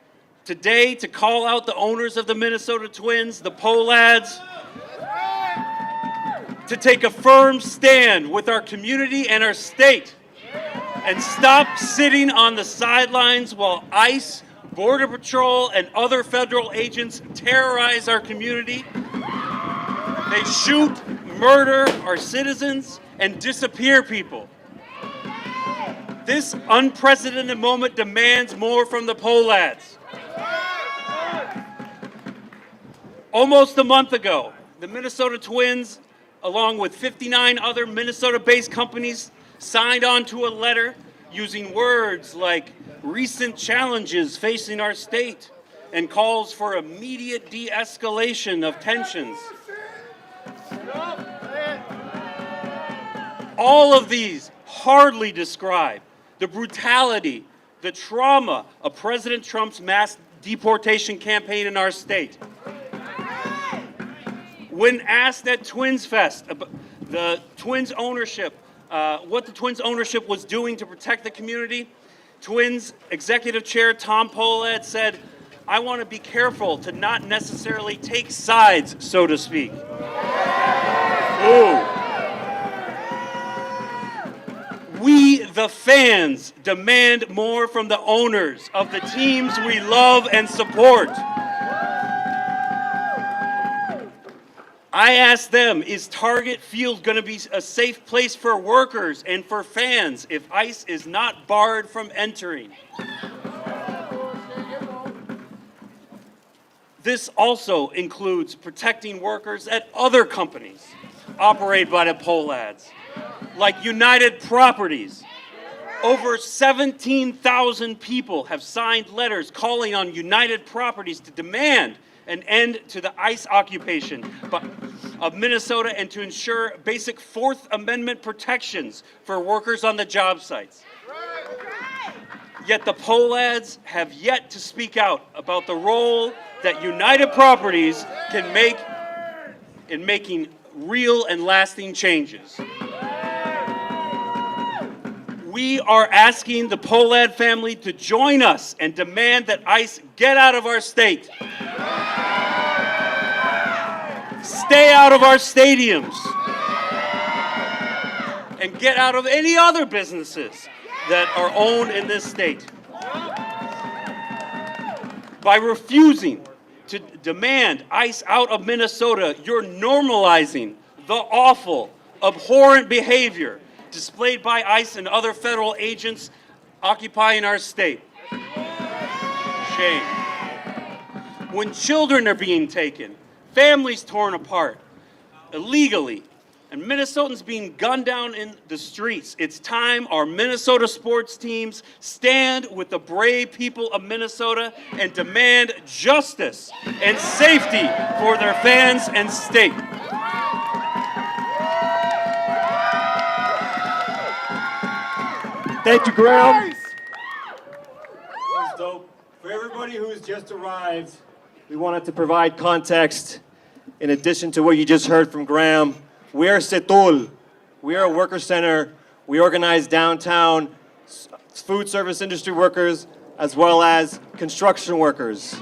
today to call out the owners of the Minnesota Twins, the Pohlads, to take a firm stand with our community and our state and stop sitting on the sidelines while ICE, Border Patrol, and other federal agents terrorize our community. They shoot, murder our citizens, and disappear people. This unprecedented moment demands more from the Pohlads. Almost a month ago, the Minnesota Twins, along with 59 other Minnesota-based companies, signed on to a letter using words like recent challenges facing our state and calls for immediate de-escalation of tensions. All of these hardly describe the brutality, the trauma of President Trump's mass deportation campaign in our state. When asked at Twins Fest about the Twins ownership, what the Twins ownership was doing to protect the community, Twins Executive Chair Tom Pohlad said, "I want to be careful to not necessarily take sides, so to speak." Ooh. We, the fans, demand more from the owners of the teams we love and support. I asked them, is Target Field going to be a safe place for workers and for fans if ICE is not barred from entering? This also includes protecting workers at other companies operated by the Pohlads, like United Properties. Over 17,000 people have signed letters calling on United Properties to demand an end to the ICE occupation of Minnesota and to ensure basic Fourth Amendment protections for workers on the job sites. Yet the Pohlads have yet to speak out about the role that United Properties can make in making real and lasting changes. We are asking the Pohlad family to join us and demand that ICE get out of our state. Stay out of our stadiums. And get out of any other businesses that are owned in this state. By refusing to demand ICE out of Minnesota, you're normalizing the awful, abhorrent behavior displayed by ICE and other federal agents occupying our state. Shame. When children are being taken, families torn apart illegally, and Minnesotans being gunned down in the streets, it's time our Minnesota sports teams stand with the brave people of Minnesota and demand justice and safety for their fans and state.
Thank you, Graham. So, for everybody who's just arrived, we wanted to provide context in addition to what you just heard from Graham. We are Setul. We are a worker center. We organize downtown food service industry workers as well as construction workers.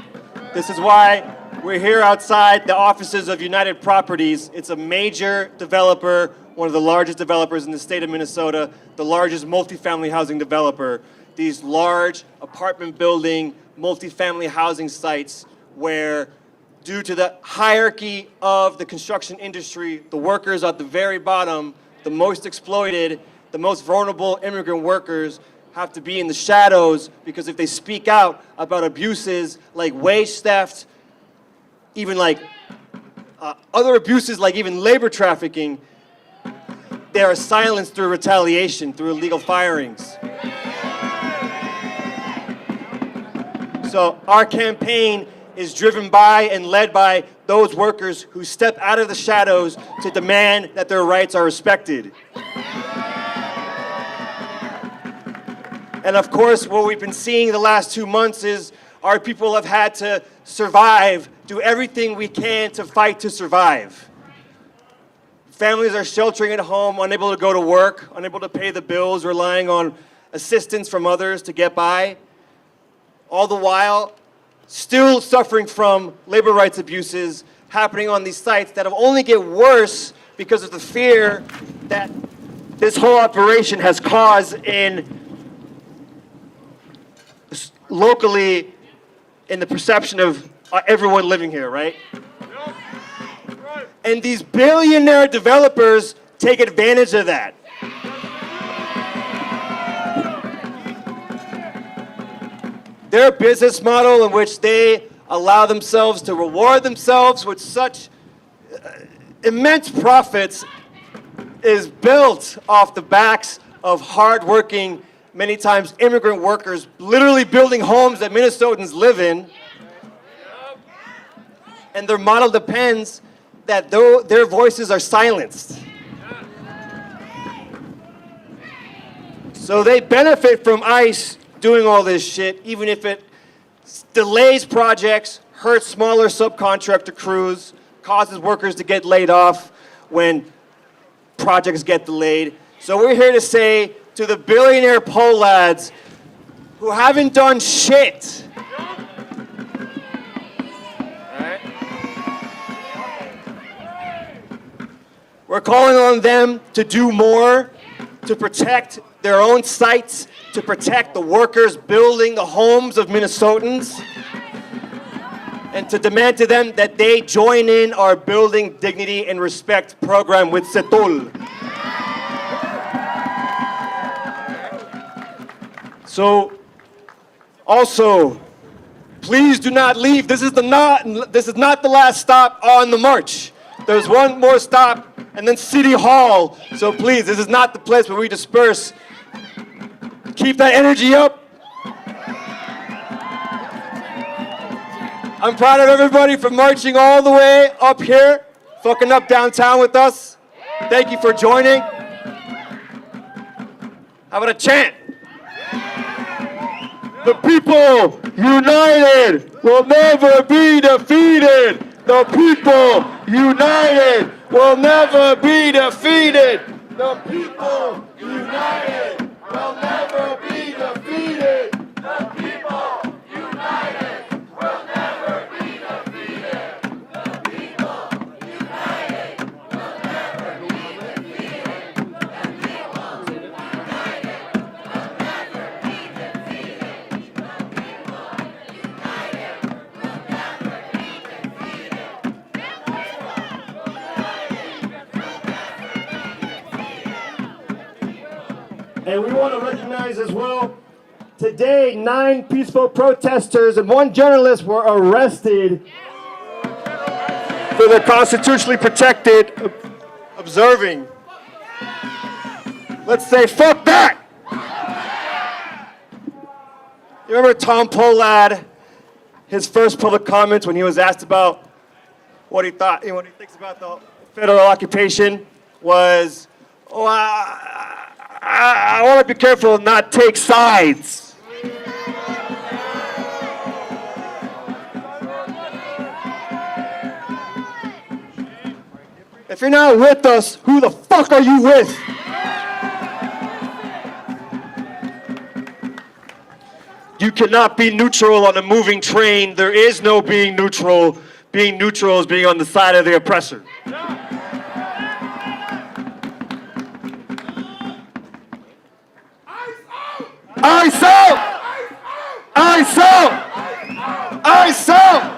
This is why we're here outside the offices of United Properties. It's a major developer, one of the largest developers in the state of Minnesota, the largest multifamily housing developer. These large apartment building, multifamily housing sites where, due to the hierarchy of the construction industry, the workers at the very bottom, the most exploited, the most vulnerable immigrant workers, have to be in the shadows, because if they speak out about abuses like wage theft, even like other abuses like even labor trafficking, they are silenced through retaliation, through illegal firings. So our campaign is driven by and led by those workers who step out of the shadows to demand that their rights are respected. And of course, what we've been seeing the last 2 months is our people have had to survive, do everything we can to fight to survive. Families are sheltering at home, unable to go to work, unable to pay the bills, relying on assistance from others to get by. All the while, still suffering from labor rights abuses happening on these sites that have only get worse because of the fear that this whole operation has caused locally in the perception of everyone living here, right? And these billionaire developers take advantage of that. Their business model, in which they allow themselves to reward themselves with such immense profits, is built off the backs of hardworking, many times immigrant workers, literally building homes that Minnesotans live in. And their model depends that their voices are silenced. So they benefit from ICE doing all this shit, even if it delays projects, hurts smaller subcontractor crews, causes workers to get laid off when projects get delayed. So we're here to say to the billionaire pole lads who haven't done shit, we're calling on them to do more, to protect their own sites, to protect the workers building the homes of Minnesotans, and to demand to them that they join in our Building Dignity and Respect program with Setul. So, also, please do not leave. This is not the last stop on the march. There's one more stop, and then City Hall. So please, this is not the place where we disperse. Keep that energy up. I'm proud of everybody for marching all the way up here, fucking up downtown with us. Thank you for joining. How about a chant? The people united will never be defeated. The people united will never be defeated. The people united will never be defeated. The people united will never be defeated. The people united will never be defeated. The people united will never be defeated. The people united will never be defeated. And we want to recognize as well, today 9 peaceful protesters and 1 journalist were arrested for their constitutionally protected observing. Let's say fuck that! You remember Tom Pollad, his first public comments when he was asked about what he thought, what he thinks about the federal occupation was, oh, I want to be careful and not take sides. If you're not with us, who the fuck are you with? You cannot be neutral on a moving train. There is no being neutral. Being neutral is being on the side of the oppressor. Ice out! Ice out! Ice out!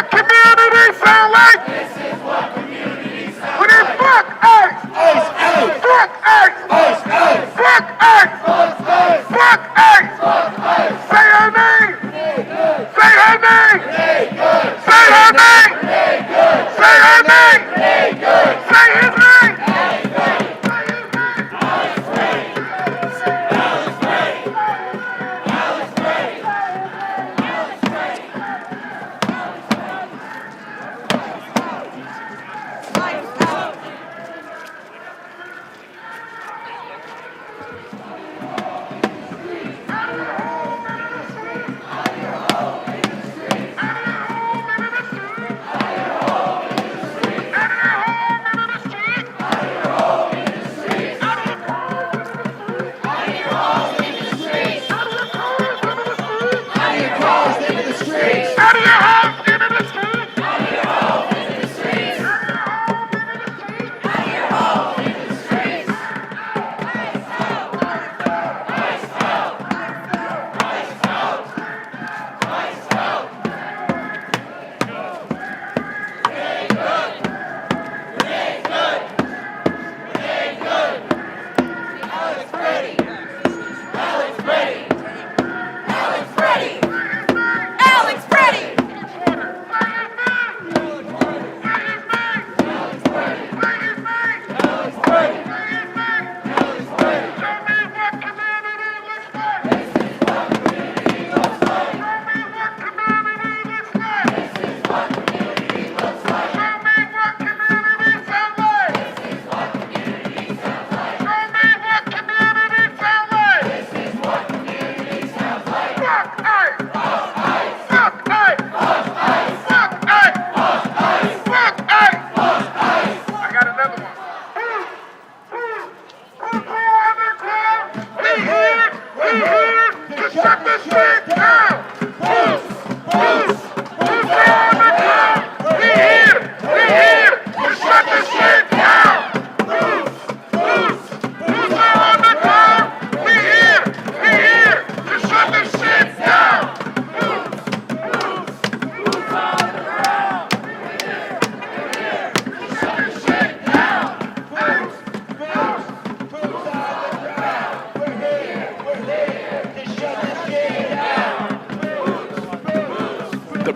what community sound like? This is what community sound like. When it's fuck ICE. ICE out. Fuck ICE. ICE out. Fuck ICE. Fuck ICE. Fuck ICE. Fuck ICE. Say her name. Say her name. Say her name. Say her name. Say his name.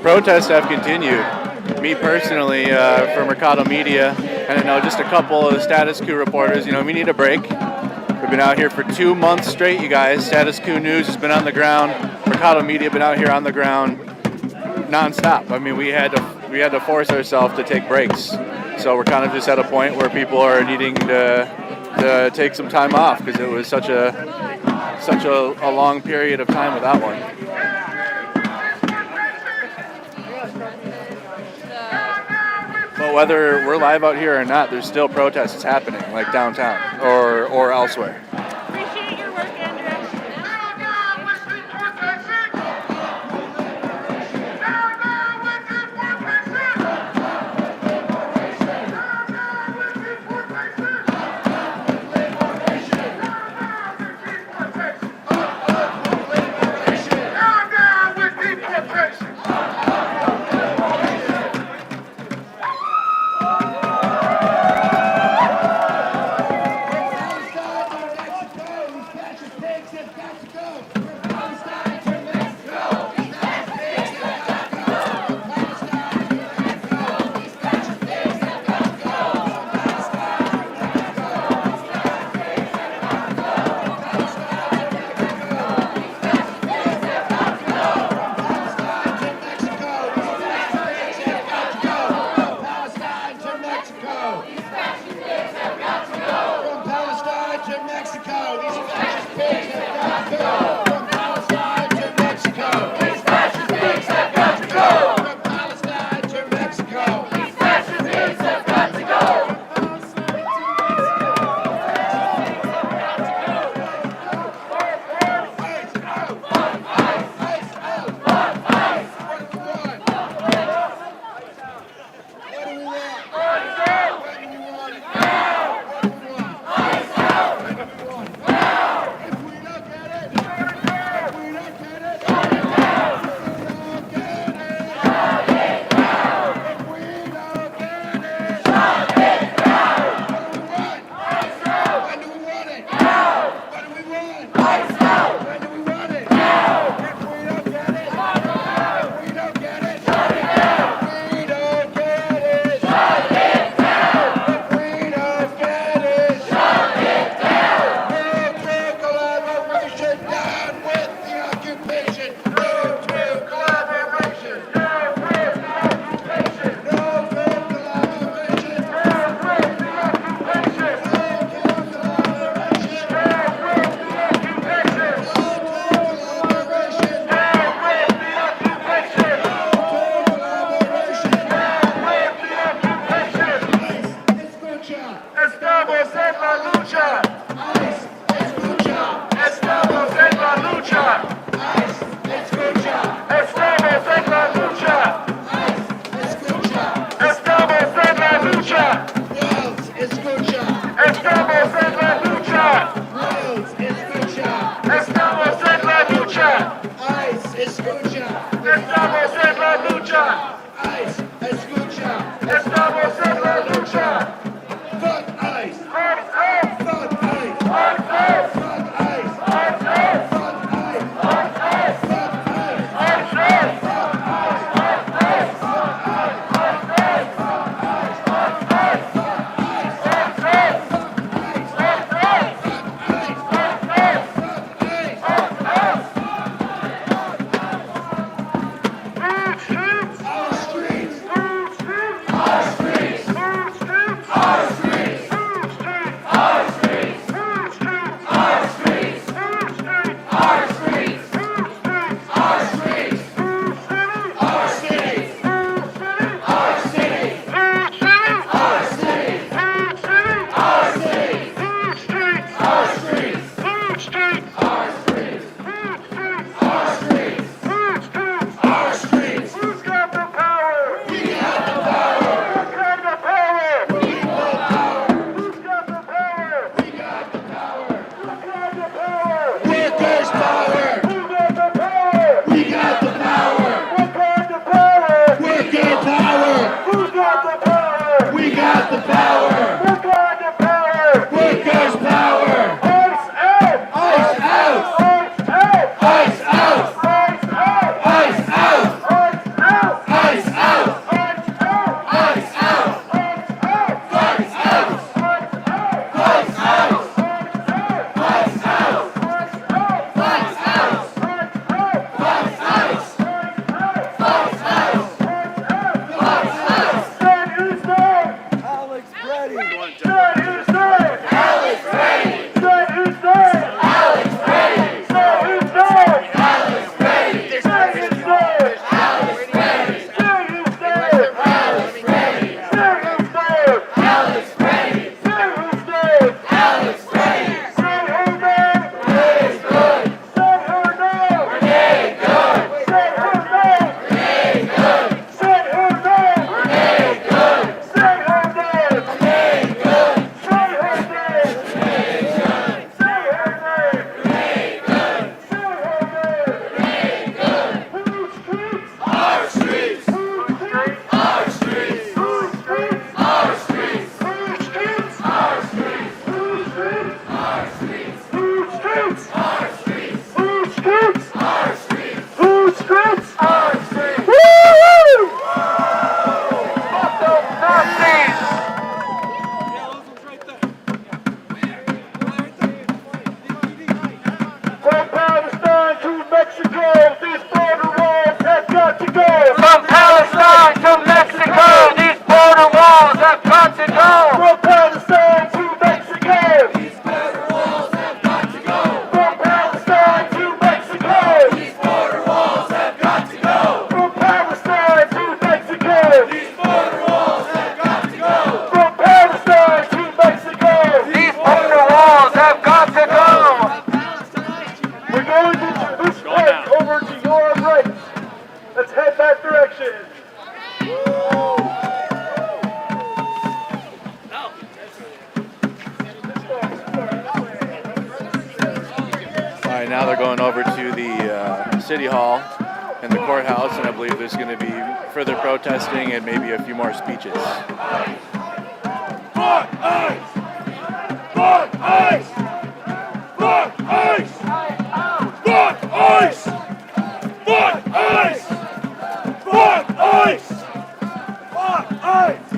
Protests have continued. Me personally, for Mercado Media, and I know just a couple of Status Coup reporters, we need a break. We've been out here for 2 months straight, you guys. Status Coup News has been on the ground. Mercado Media been out here on the ground nonstop. I mean, we had to force ourselves to take breaks. So we're kind of just at a point where people are needing to take some time off because it was such a long period of time without one. But whether we're live out here or not, there's still protests happening, like downtown or elsewhere.
Appreciate your work, Andrew.
power!
Wakanda power!
Workers' power!
Ice out!
Ice out!
Ice out!
Ice out!
Ice out!
Ice out!
Ice out!
Ice out!
Ice out!
Ice out!
Ice out!
Ice out!
Ice out!
Now they're going over to the City Hall and the courthouse, and I believe there's going to be further protesting and maybe a few more speeches.
Fuck ICE! Fuck ICE! Fuck ICE! Fuck ICE! Fuck ICE! Fuck ICE! Fuck ICE!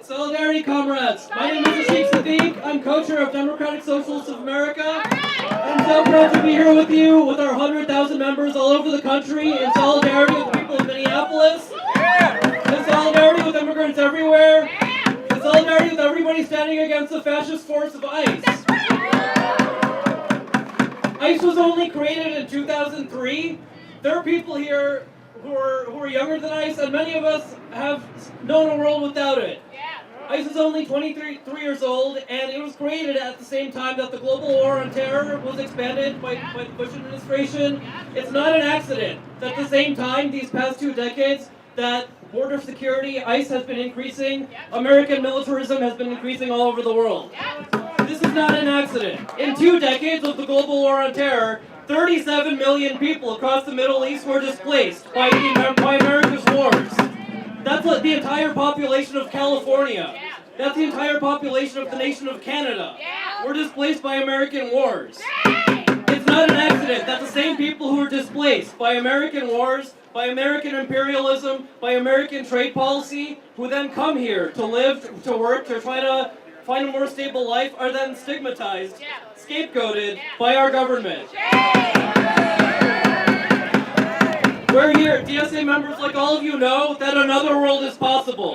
Solidarity, comrades. My name is Sheikh Sadiq. I'm co-chair of Democratic Socialists of America. I'm so proud to be here with you, with our 100,000 members all over the country, in solidarity with the people of Minneapolis, in solidarity with immigrants everywhere, in solidarity with everybody standing against the fascist force of ICE. ICE was only created in 2003. There are people here who are younger than ICE, and many of us have known a world without it. ICE is only 23 years old, and it was created at the same time that the global war on terror was expanded by the Bush administration. It's not an accident that at the same time, these past 2 decades, that border security, ICE has been increasing, American militarism has been increasing all over the world. This is not an accident. In 2 decades of the global war on terror, 37 million people across the Middle East were displaced by America's wars. That's what the entire population of California. That's the entire population of the nation of Canada. We're displaced by American wars. It's not an accident that the same people who were displaced by American wars, by American imperialism, by American trade policy, who then come here to live, to work, to try to find a more stable life, are then stigmatized, scapegoated by our government. We're here, DSA members like all of you know that another world is possible.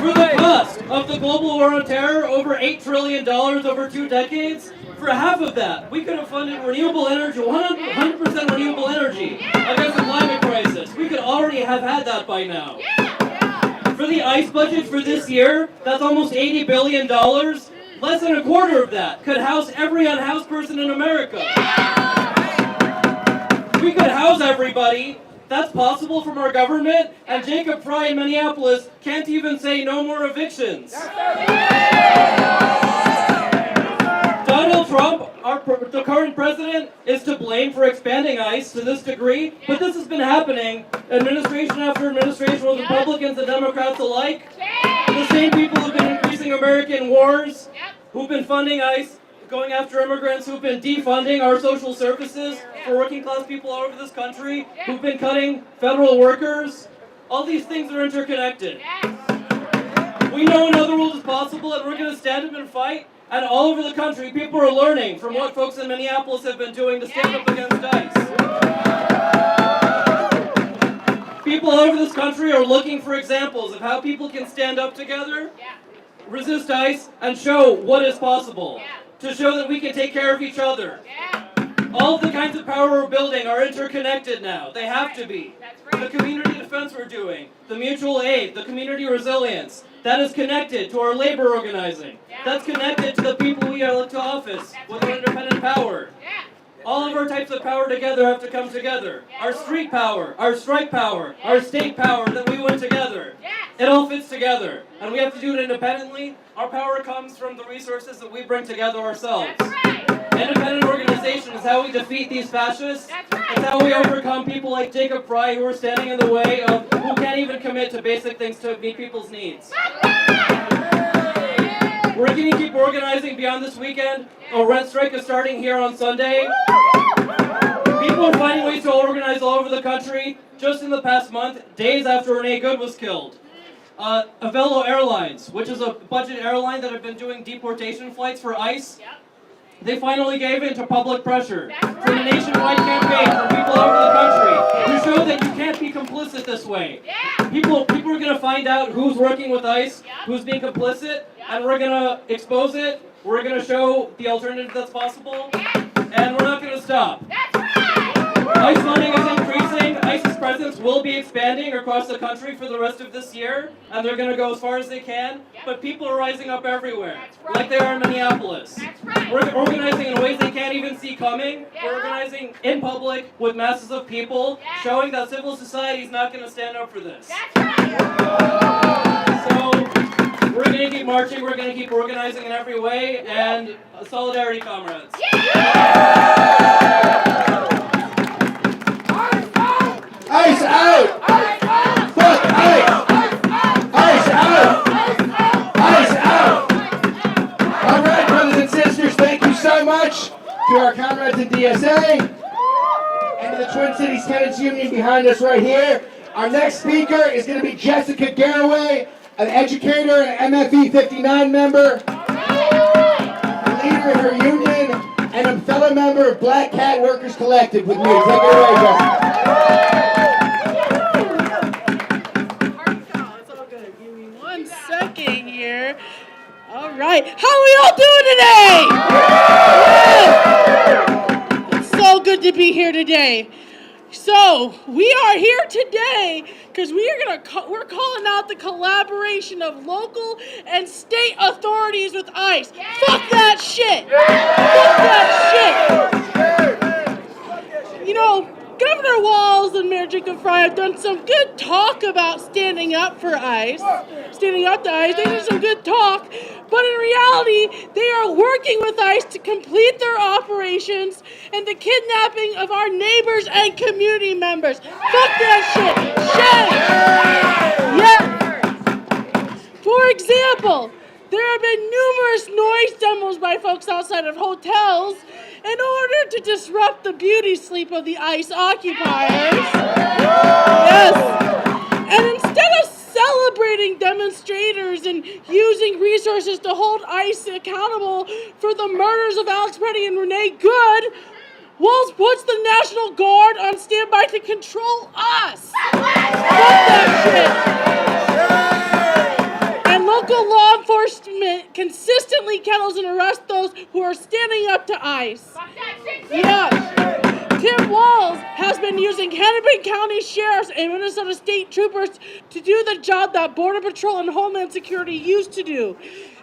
For the cost of the global war on terror, over $8 trillion over 2 decades, for half of that, we could have funded renewable energy, 100% renewable energy against the climate crisis. We could already have had that by now. For the ICE budget for this year, that's almost $80 billion. Less than a quarter of that could house every unhoused person in America. We could house everybody. That's possible from our government, and Jacob Fry in Minneapolis can't even say no more evictions. Donald Trump, the current president, is to blame for expanding ICE to this degree, but this has been happening administration after administration with Republicans and Democrats alike. The same people who've been increasing American wars, who've been funding ICE, going after immigrants, who've been defunding our social services for working class people all over this country, who've been cutting federal workers. All these things are interconnected. We know another world is possible, and we're going to stand up and fight. And all over the country, people are learning from what folks in Minneapolis have been doing to stand up against ICE. People all over this country are looking for examples of how people can stand up together, resist ICE, and show what is possible. To show that we can take care of each other. All of the kinds of power we're building are interconnected now. They have to be. The community defense we're doing, the mutual aid, the community resilience, that is connected to our labor organizing. That's connected to the people we elect to office with our independent power. All of our types of power together have to come together. Our street power, our strike power, our state power that we win together. It all fits together. And we have to do it independently. Our power comes from the resources that we bring together ourselves. Independent organization is how we defeat these fascists. It's how we overcome people like Jacob Fry who are standing in the way of who can't even commit to basic things to meet people's needs. We're going to keep organizing beyond this weekend. A rent strike is starting here on Sunday. People are finding ways to organize all over the country. Just in the past month, days after Renee Good was killed. Avelo Airlines, which is a budget airline that have been doing deportation flights for ICE, they finally gave in to public pressure for the nationwide campaign for people all over the country to show that you can't be complicit this way. People are going to find out who's working with ICE, who's being complicit, and we're going to expose it. We're going to show the alternative that's possible, and we're not going to stop. ICE funding is increasing. ICE's presence will be expanding across the country for the rest of this year, and they're going to go as far as they can. But people are rising up everywhere, like they are in Minneapolis. We're organizing in ways they can't even see coming. We're organizing in public with masses of people, showing that civil society is not going to stand up for this. So we're going to keep marching. We're going to keep organizing in every way, and solidarity, comrades.
ICE out! Fuck ICE! ICE out! ICE out! All right, brothers and sisters, thank you so much to our comrades in DSA and to the Twin Cities Tenants Union behind us right here. Our next speaker is going to be Jessica Garraway an educator, an MFE 59 member, a leader of her union, and a fellow member of Black Cat Workers Collective with me. Take it away, Justin.
It's all good. Give me 1 second here. All right. How are we all doing today? Yeah. It's so good to be here today. So we are here today because we're calling out the collaboration of local and state authorities with ICE. Yeah. Fuck that shit. Yeah. Fuck that shit. You know, Governor Walz and Mayor Jacob Frey have done some good talk about standing up for ICE. Standing up to ICE, they did some good talk. But in reality, they are working with ICE to complete their operations and the kidnapping of our neighbors and community members. Fuck that shit. Yeah. For example, there have been numerous noise demos by folks outside of hotels in order to disrupt the beauty sleep of the ICE occupiers. Yes. And instead of celebrating demonstrators and using resources to hold ICE accountable for the murders of Alex Petty and Renee Good, Walz puts the National Guard on standby to control us. Fuck that shit. And local law enforcement consistently kettles and arrests those who are standing up to ICE. Yeah. Tim Walz has been using Hennepin County sheriffs and Minnesota State troopers to do the job that Border Patrol and Homeland Security used to do.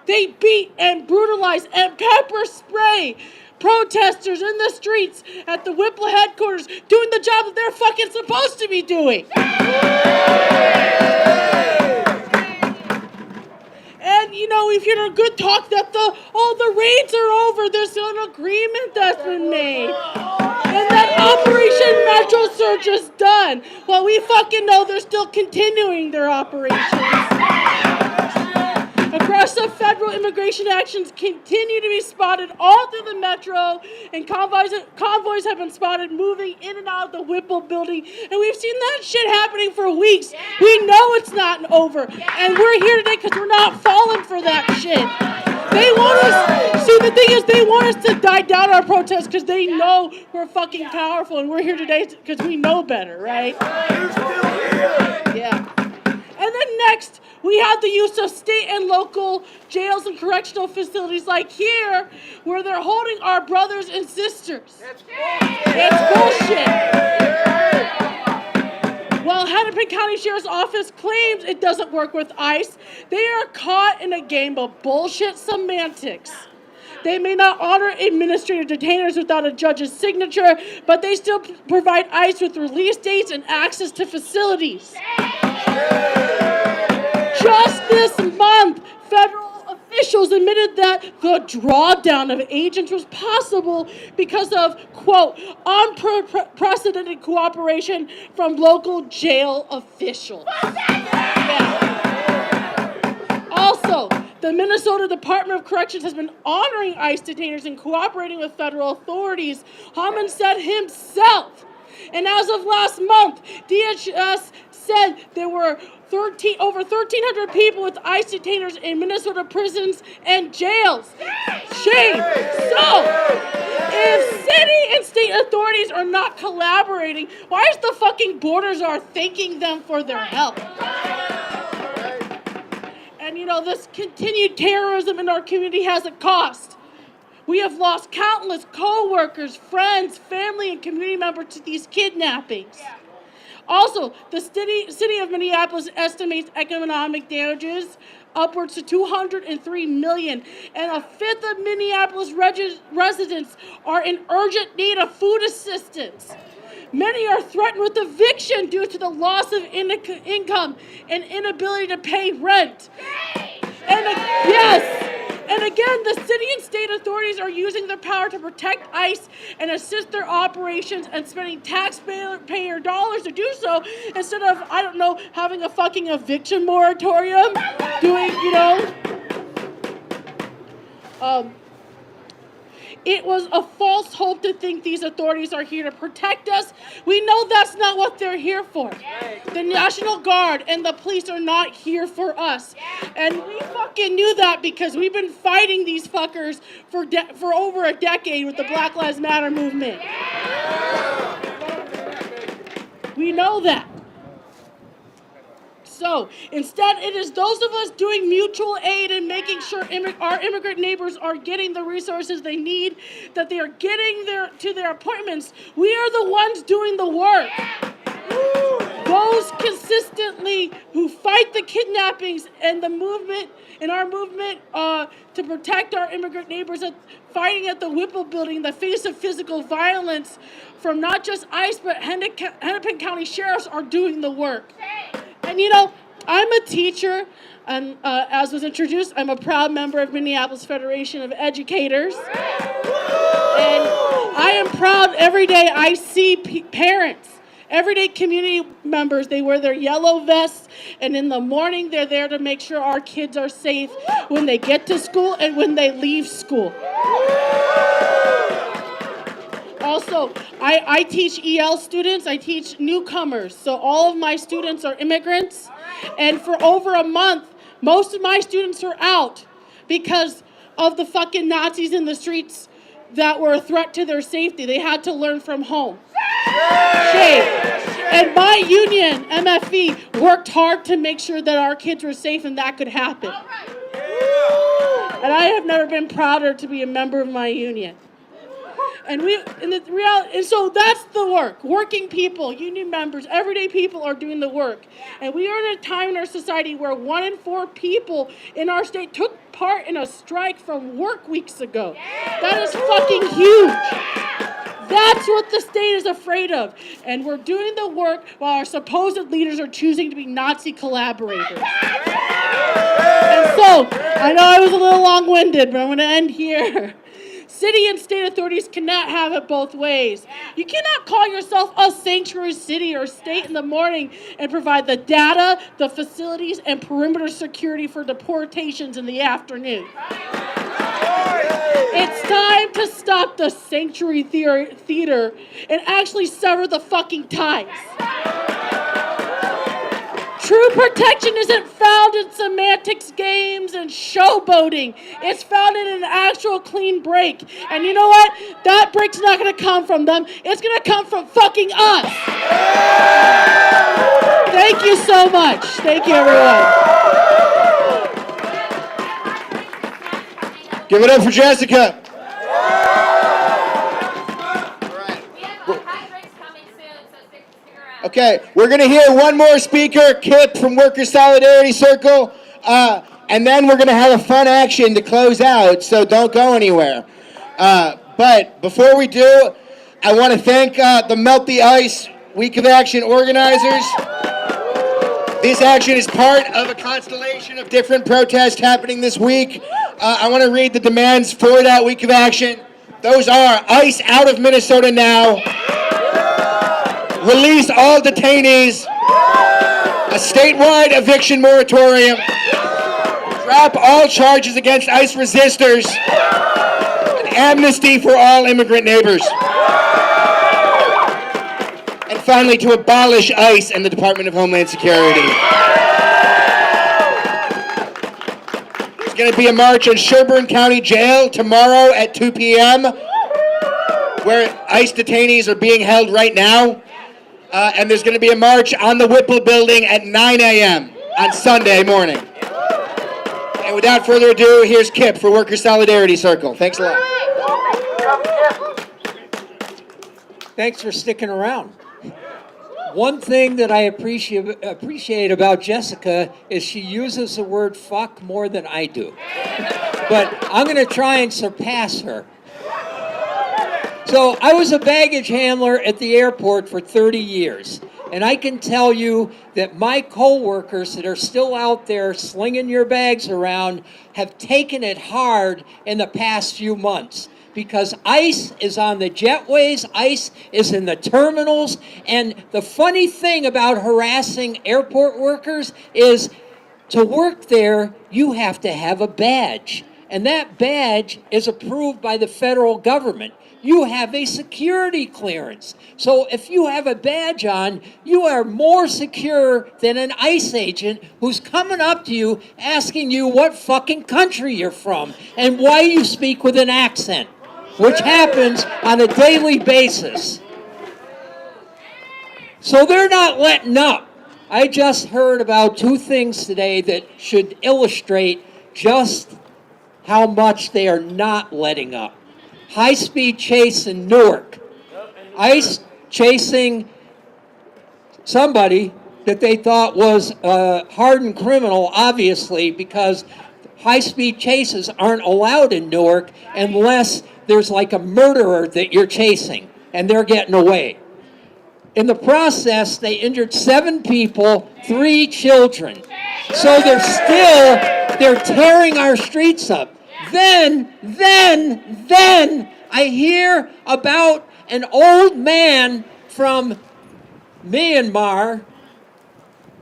They beat and brutalize and pepper spray protesters in the streets at the Whipple headquarters, doing the job that they're fucking supposed to be doing. And, you know, we've heard a good talk that the raids are over. There's an agreement that's been made. And that Operation Metro Search is done. Well, we fucking know they're still continuing their operations. Aggressive federal immigration actions continue to be spotted all through the metro, and convoys have been spotted moving in and out of the Whipple building, and we've seen that shit happening for weeks. Yeah. We know it's not over, and we're here today because we're not falling for that shit. They want us, see, the thing is, they want us to die down our protests because they know we're fucking powerful, and we're here today because we know better, right? Yeah. And then next, we have the use of state and local jails and correctional facilities like here, where they're holding our brothers and sisters. It's bullshit. While Hennepin County Sheriff's Office claims it doesn't work with ICE, they are caught in a game of bullshit semantics. They may not honor administrative detainers without a judge's signature, but they still provide ICE with release dates and access to facilities. Just this month, federal officials admitted that the drawdown of agents was possible because of, quote, unprecedented cooperation from local jail officials. Yeah. Also, the Minnesota Department of Corrections has been honoring ICE detainers and cooperating with federal authorities. Hammond said himself. And as of last month, DHS said there were over 1,300 people with ICE detainers in Minnesota prisons and jails. Shame. So, if city and state authorities are not collaborating, why is the fucking border czar thanking them for their help? And you know, this continued terrorism in our community has a cost. We have lost countless co-workers, friends, family, and community members to these kidnappings. Also, the city of Minneapolis estimates economic damages upwards to $203 million, and a fifth of Minneapolis residents are in urgent need of food assistance. Many are threatened with eviction due to the loss of income and inability to pay rent. And again, the city and state authorities are using their power to protect ICE and assist their operations and spending taxpayer dollars to do so instead of, I don't know, having a fucking eviction moratorium, It was a false hope to think these authorities are here to protect us. We know that's not what they're here for. The National Guard and the police are not here for us. And we fucking knew that because we've been fighting these fuckers for over a decade with the Black Lives Matter movement. We know that. So instead, it is those of us doing mutual aid and making sure our immigrant neighbors are getting the resources they need, that they are getting to their appointments. We are the ones doing the work. Those consistently who fight the kidnappings and the movement, in our movement to protect our immigrant neighbors, fighting at the Whipple building in the face of physical violence from not just ICE, but Hennepin County sheriffs are doing the work. And you know, I'm a teacher, and as was introduced, I'm a proud member of Minneapolis Federation of Educators. And I am proud every day I see parents, everyday community members, they wear their yellow vests, and in the morning they're there to make sure our kids are safe when they get to school and when they leave school. Also, I teach EL students, I teach newcomers, so all of my students are immigrants, and for over a month, most of my students are out because of the fucking Nazis in the streets that were a threat to their safety. They had to learn from home. Shame. And my union, MFE, worked hard to make sure that our kids were safe and that could happen. And I have never been prouder to be a member of my union. And so that's the work. Working people, union members, everyday people are doing the work. And we are in a time in our society where 1 in 4 people in our state took part in a strike from work weeks ago. That is fucking huge. That's what the state is afraid of. And we're doing the work while our supposed leaders are choosing to be Nazi collaborators. And so, I know I was a little long-winded, but I'm going to end here. City and state authorities cannot have it both ways. You cannot call yourself a sanctuary city or state in the morning and provide the data, the facilities, and perimeter security for deportations in the afternoon. It's time to stop the sanctuary theater and actually sever the fucking ties. True protection isn't found in semantics games and showboating. It's found in an actual clean break. And you know what? That break's not going to come from them. It's going to come from fucking us. Thank you so much. Thank you, everyone.
Give it up for Jessica. Okay, we're going to hear one more speaker, Kip from Workers' Solidarity Circle, and then we're going to have a fun action to close out, so don't go anywhere. But before we do, I want to thank the Melt the Ice Week of Action organizers. This action is part of a constellation of different protests happening this week. I want to read the demands for that Week of Action. Those are ICE out of Minnesota now. Release all detainees, a statewide eviction moratorium, drop all charges against ICE resistors, an amnesty for all immigrant neighbors, and finally to abolish ICE and the Department of Homeland Security. There's going to be a march in Sherburne County Jail tomorrow at 2 p.m. where ICE detainees are being held right now. And there's going to be a march on the Whipple building at 9 a.m. on Sunday morning. And without further ado, here's Kip for Workers' Solidarity Circle. Thanks a lot.
Thanks for sticking around. One thing that I appreciate about Jessica is she uses the word fuck more than I do. But I'm going to try and surpass her. So I was a baggage handler at the airport for 30 years, and I can tell you that my co-workers that are still out there slinging your bags around have taken it hard in the past few months because ICE is on the jetways, ICE is in the terminals, and the funny thing about harassing airport workers is to work there, you have to have a badge. and that badge is approved by the federal government. You have a security clearance. So if you have a badge on, you are more secure than an ICE agent who's coming up to you asking you what fucking country you're from and why you speak with an accent, which happens on a daily basis. So they're not letting up. I just heard about two things today that should illustrate just how much they are not letting up. High-speed chase in Newark. ICE chasing somebody that they thought was a hardened criminal, obviously, because high-speed chases aren't allowed in Newark unless there's like a murderer that you're chasing, and they're getting away. In the process, they injured 7 people, 3 children. So they're tearing our streets up. Then I hear about an old man from Myanmar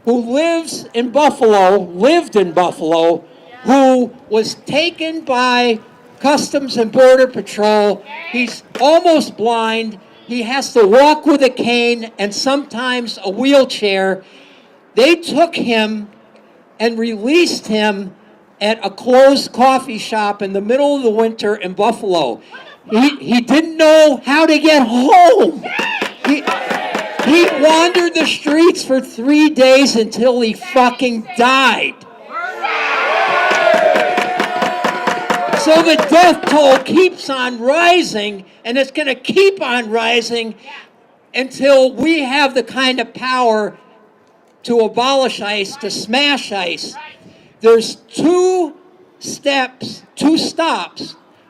who lived in Buffalo, who was taken by Customs and Border Patrol. He's almost blind. He has to walk with a cane and sometimes a wheelchair. They took him and released him at a closed coffee shop in the middle of the winter in Buffalo. He didn't know how to get home. He wandered the streets for 3 days until he fucking died. So the death toll keeps on rising, and it's going to keep on rising until we have the kind of power to abolish ICE, to smash ICE. There's 2 stops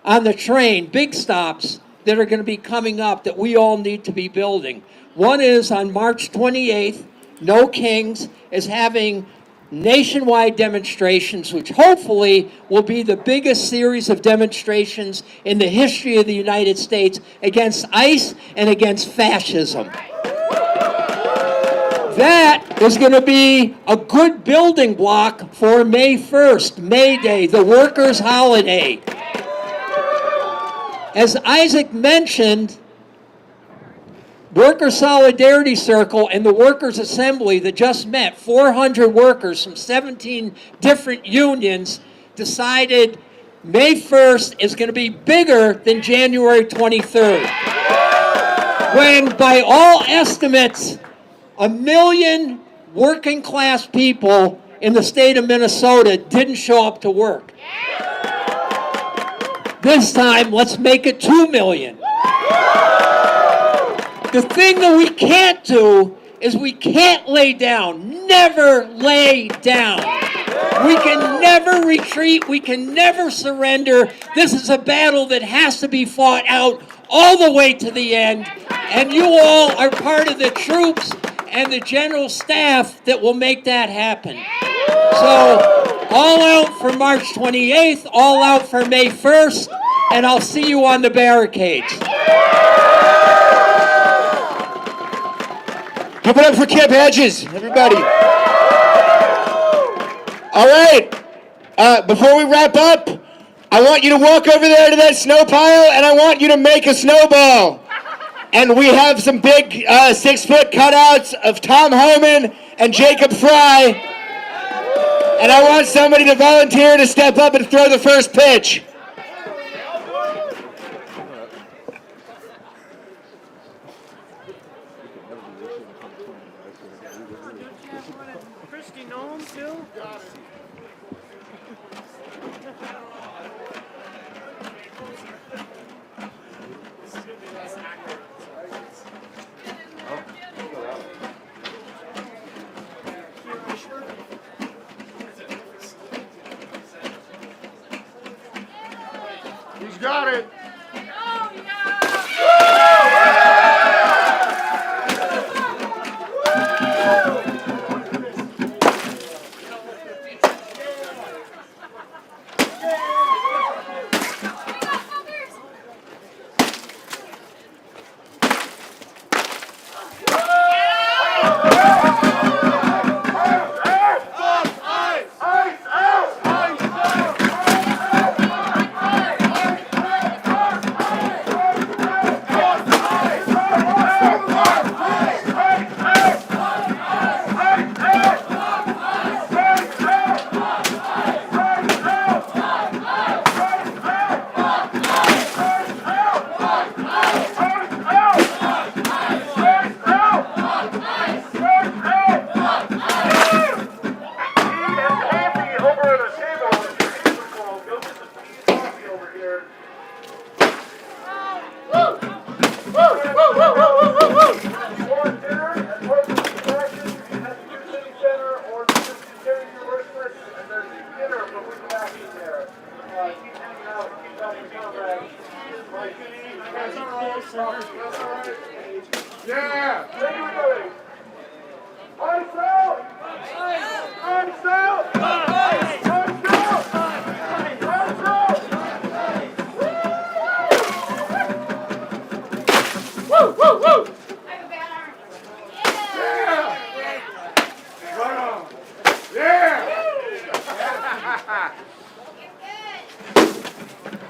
on the train, big stops, that are going to be coming up that we all need to be building. One is on March 28th, No Kings is having nationwide demonstrations, which hopefully will be the biggest series of demonstrations in the history of the United States against ICE and against fascism. That is going to be a good building block for May 1st, May Day, the workers' holiday. As Isaac mentioned, Worker Solidarity Circle and the Workers' Assembly that just met, 400 workers from 17 different unions, decided May 1st is going to be bigger than January 23rd. When, by all estimates, 1 million working class people in the state of Minnesota didn't show up to work. This time, let's make it 2 million. The thing that we can't do is we can't lay down. Never lay down. We can never retreat. We can never surrender. This is a battle that has to be fought out all the way to the end. And you all are part of the troops and the general staff that will make that happen. So, all out for March 28th, all out for May 1st, and I'll see you on the barricades.
Give it up for Kip Hedges, everybody. All right, before we wrap up, I want you to walk over there to that snow pile, and I want you to make a snowball. And we have some big 6-foot cutouts of Tom Homan and Jacob Fry. And I want somebody to volunteer to step up and throw the first pitch.
He's got it.
want dinner and work with the action at the City Center or the City University, and there's dinner for with the action there. Keep hanging out, keep talking comrades.
That's all right. Yeah.
What are you doing? Ice out! Ice out! Ice out! Woo, woo, woo!
Yeah. Right on. Yeah.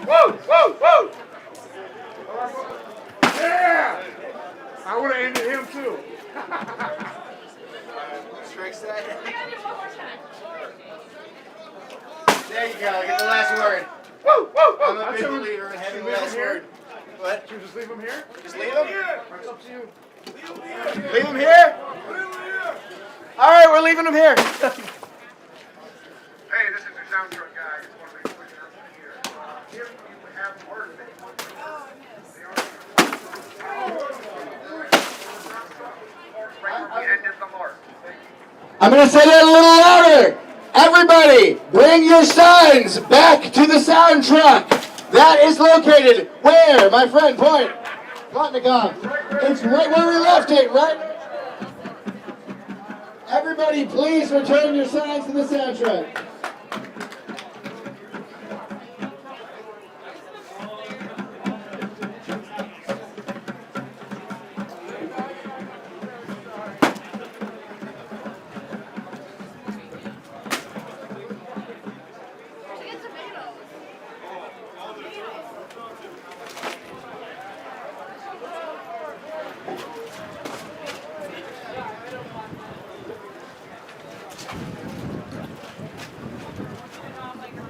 Woo, woo, woo!
Yeah. I would have ended him too.
There you go. Get the last word.
Woo, woo, woo!
I'm a big believer in having the last word. What?
Should we just leave him here?
Just leave him?
It's up to you.
Leave him here? All right, we're leaving him here.
Hey, this is the sound truck guy. I just want to make sure you're here. If you have heard of it, right where we ended the march.
I'm going to say that a little louder. Everybody, bring your signs back to the sound truck. That is located where, my friend? Point. Plotnikov. It's right where we left it, right? Everybody, please return your signs to the sound truck.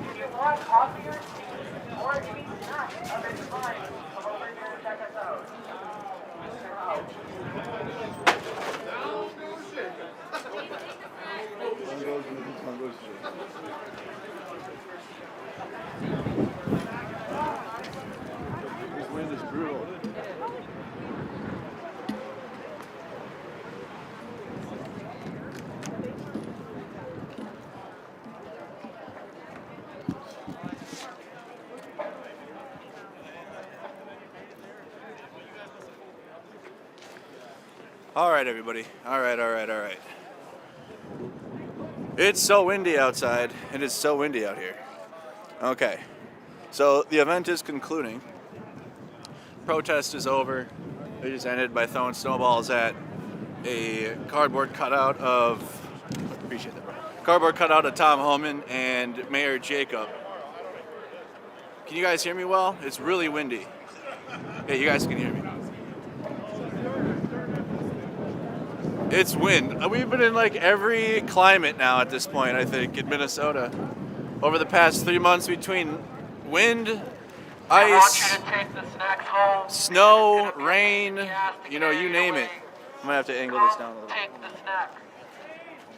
If you want coffee or tea, or any snack of any kind, come over here and check us out.
This wind is brutal. All right, everybody. All right. It's so windy outside. It is so windy out here. Okay. So the event is concluding. Protest is over. They just ended by throwing snowballs at a cardboard cutout of Tom Homan and Mayor Jacob. Can you guys hear me well? It's really windy. Yeah, you guys can hear me. It's wind. We've been in like every climate now at this point, I think, in Minnesota. Over the past 3 months between wind, ice, snow, rain, you know, you name it. I'm gonna have to angle this down a little bit.
Take the snack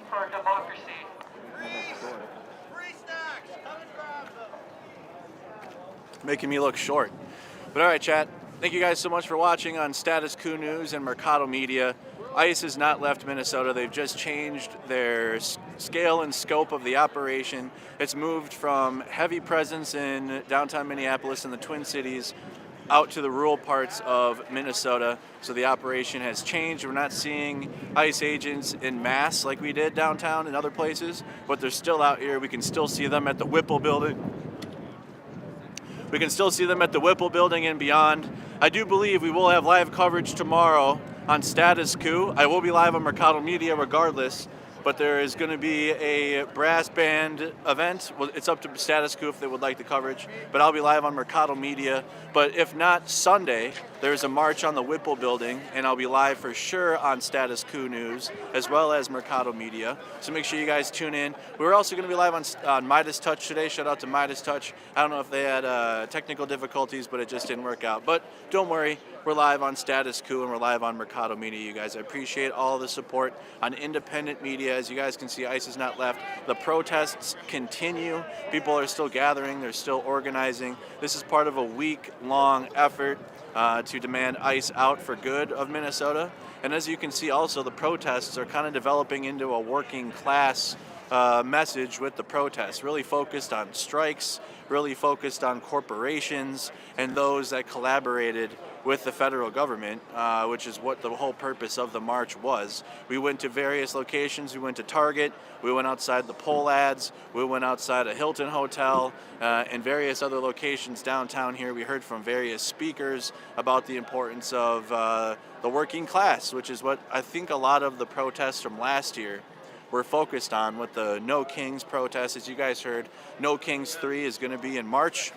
for democracy.
Making me look short. But all right, chat. Thank you guys so much for watching on Status Coup News and Mercado Media. ICE has not left Minnesota. They've just changed their scale and scope of the operation. It's moved from heavy presence in downtown Minneapolis and the Twin Cities out to the rural parts of Minnesota. So the operation has changed. We're not seeing ICE agents in mass like we did downtown and other places, but they're still out here. We can still see them at the Whipple building. We can still see them at the Whipple building and beyond. I do believe we will have live coverage tomorrow on Status Coup. I will be live on Mercado Media regardless, but there is going to be a brass band event. Well, it's up to Status Coup if they would like the coverage, but I'll be live on Mercado Media. But if not Sunday, there's a march on the Whipple building, and I'll be live for sure on Status Coup News, as well as Mercado Media. So make sure you guys tune in. We're also going to be live on Midas Touch today. Shout out to Midas Touch. I don't know if they had technical difficulties, but it just didn't work out. But don't worry, we're live on Status Coup and we're live on Mercado Media, you guys. I appreciate all the support on independent media. As you guys can see, ICE has not left. The protests continue. People are still gathering. They're still organizing. This is part of a week-long effort to to demand ICE out for good of Minnesota. And as you can see also, the protests are kind of developing into a working class message with the protests, really focused on strikes, really focused on corporations and those that collaborated with the federal government, which is what the whole purpose of the march was. We went to various locations. We went to Target, we went outside the poll ads, we went outside a Hilton Hotel, and various other locations downtown here. We heard from various speakers about the importance of the working class, which is what I think a lot of the protests from last year were focused on with the No Kings protest. As you guys heard, No Kings 3 is going to be in March.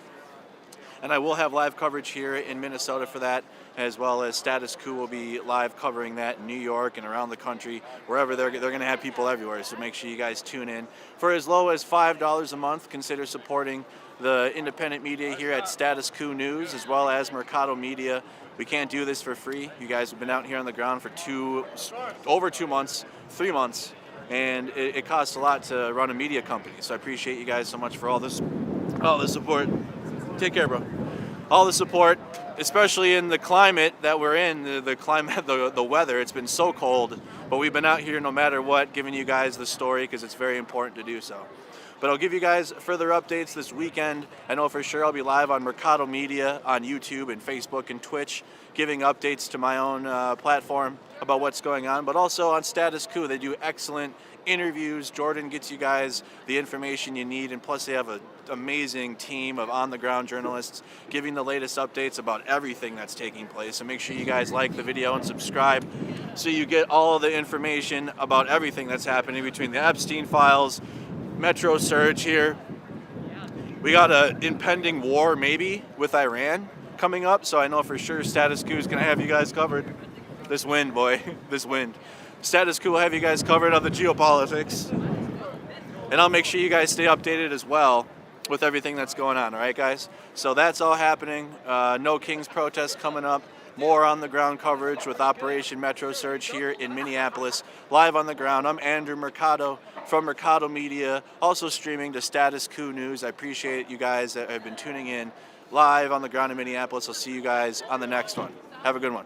And I will have live coverage here in Minnesota for that, as well as Status Coup will be live covering that in New York and around the country, wherever they're going to have people everywhere. So make sure you guys tune in. For as low as $5 a month, consider supporting the independent media here at Status Coup News, as well as Mercado Media. We can't do this for free. You guys have been out here on the ground for over 2 months, 3 months, and it costs a lot to run a media company. So I appreciate you guys so much for all the support. Take care, bro. All the support, especially in the climate that we're in, the weather. It's been so cold, but we've been out here no matter what, giving you guys the story because it's very important to do so. But I'll give you guys further updates this weekend. I know for sure I'll be live on Mercado Media on YouTube and Facebook and Twitch, giving updates to my own platform about what's going on, but also on Status Coup. They do excellent interviews. Jordan gets you guys the information you need, and plus they have an amazing team of on-the-ground journalists giving the latest updates about everything that's taking place. So make sure you guys like the video and subscribe so you get all the information about everything that's happening between the Epstein files, Metro Surge here. We got an impending war maybe with Iran coming up, so I know for sure Status Coup is going to have you guys covered. This wind, boy, this wind. Status Coup will have you guys covered on the geopolitics. And I'll make sure you guys stay updated as well with everything that's going on, all right, guys? So that's all happening. No Kings protest coming up. More on the ground coverage with Operation Metro Surge here in Minneapolis. Live on the ground, I'm Andrew Mercado from Mercado Media, also streaming to Status Coup News. I appreciate you guys that have been tuning in live on the ground in Minneapolis. I'll see you guys on the next one. Have a good one.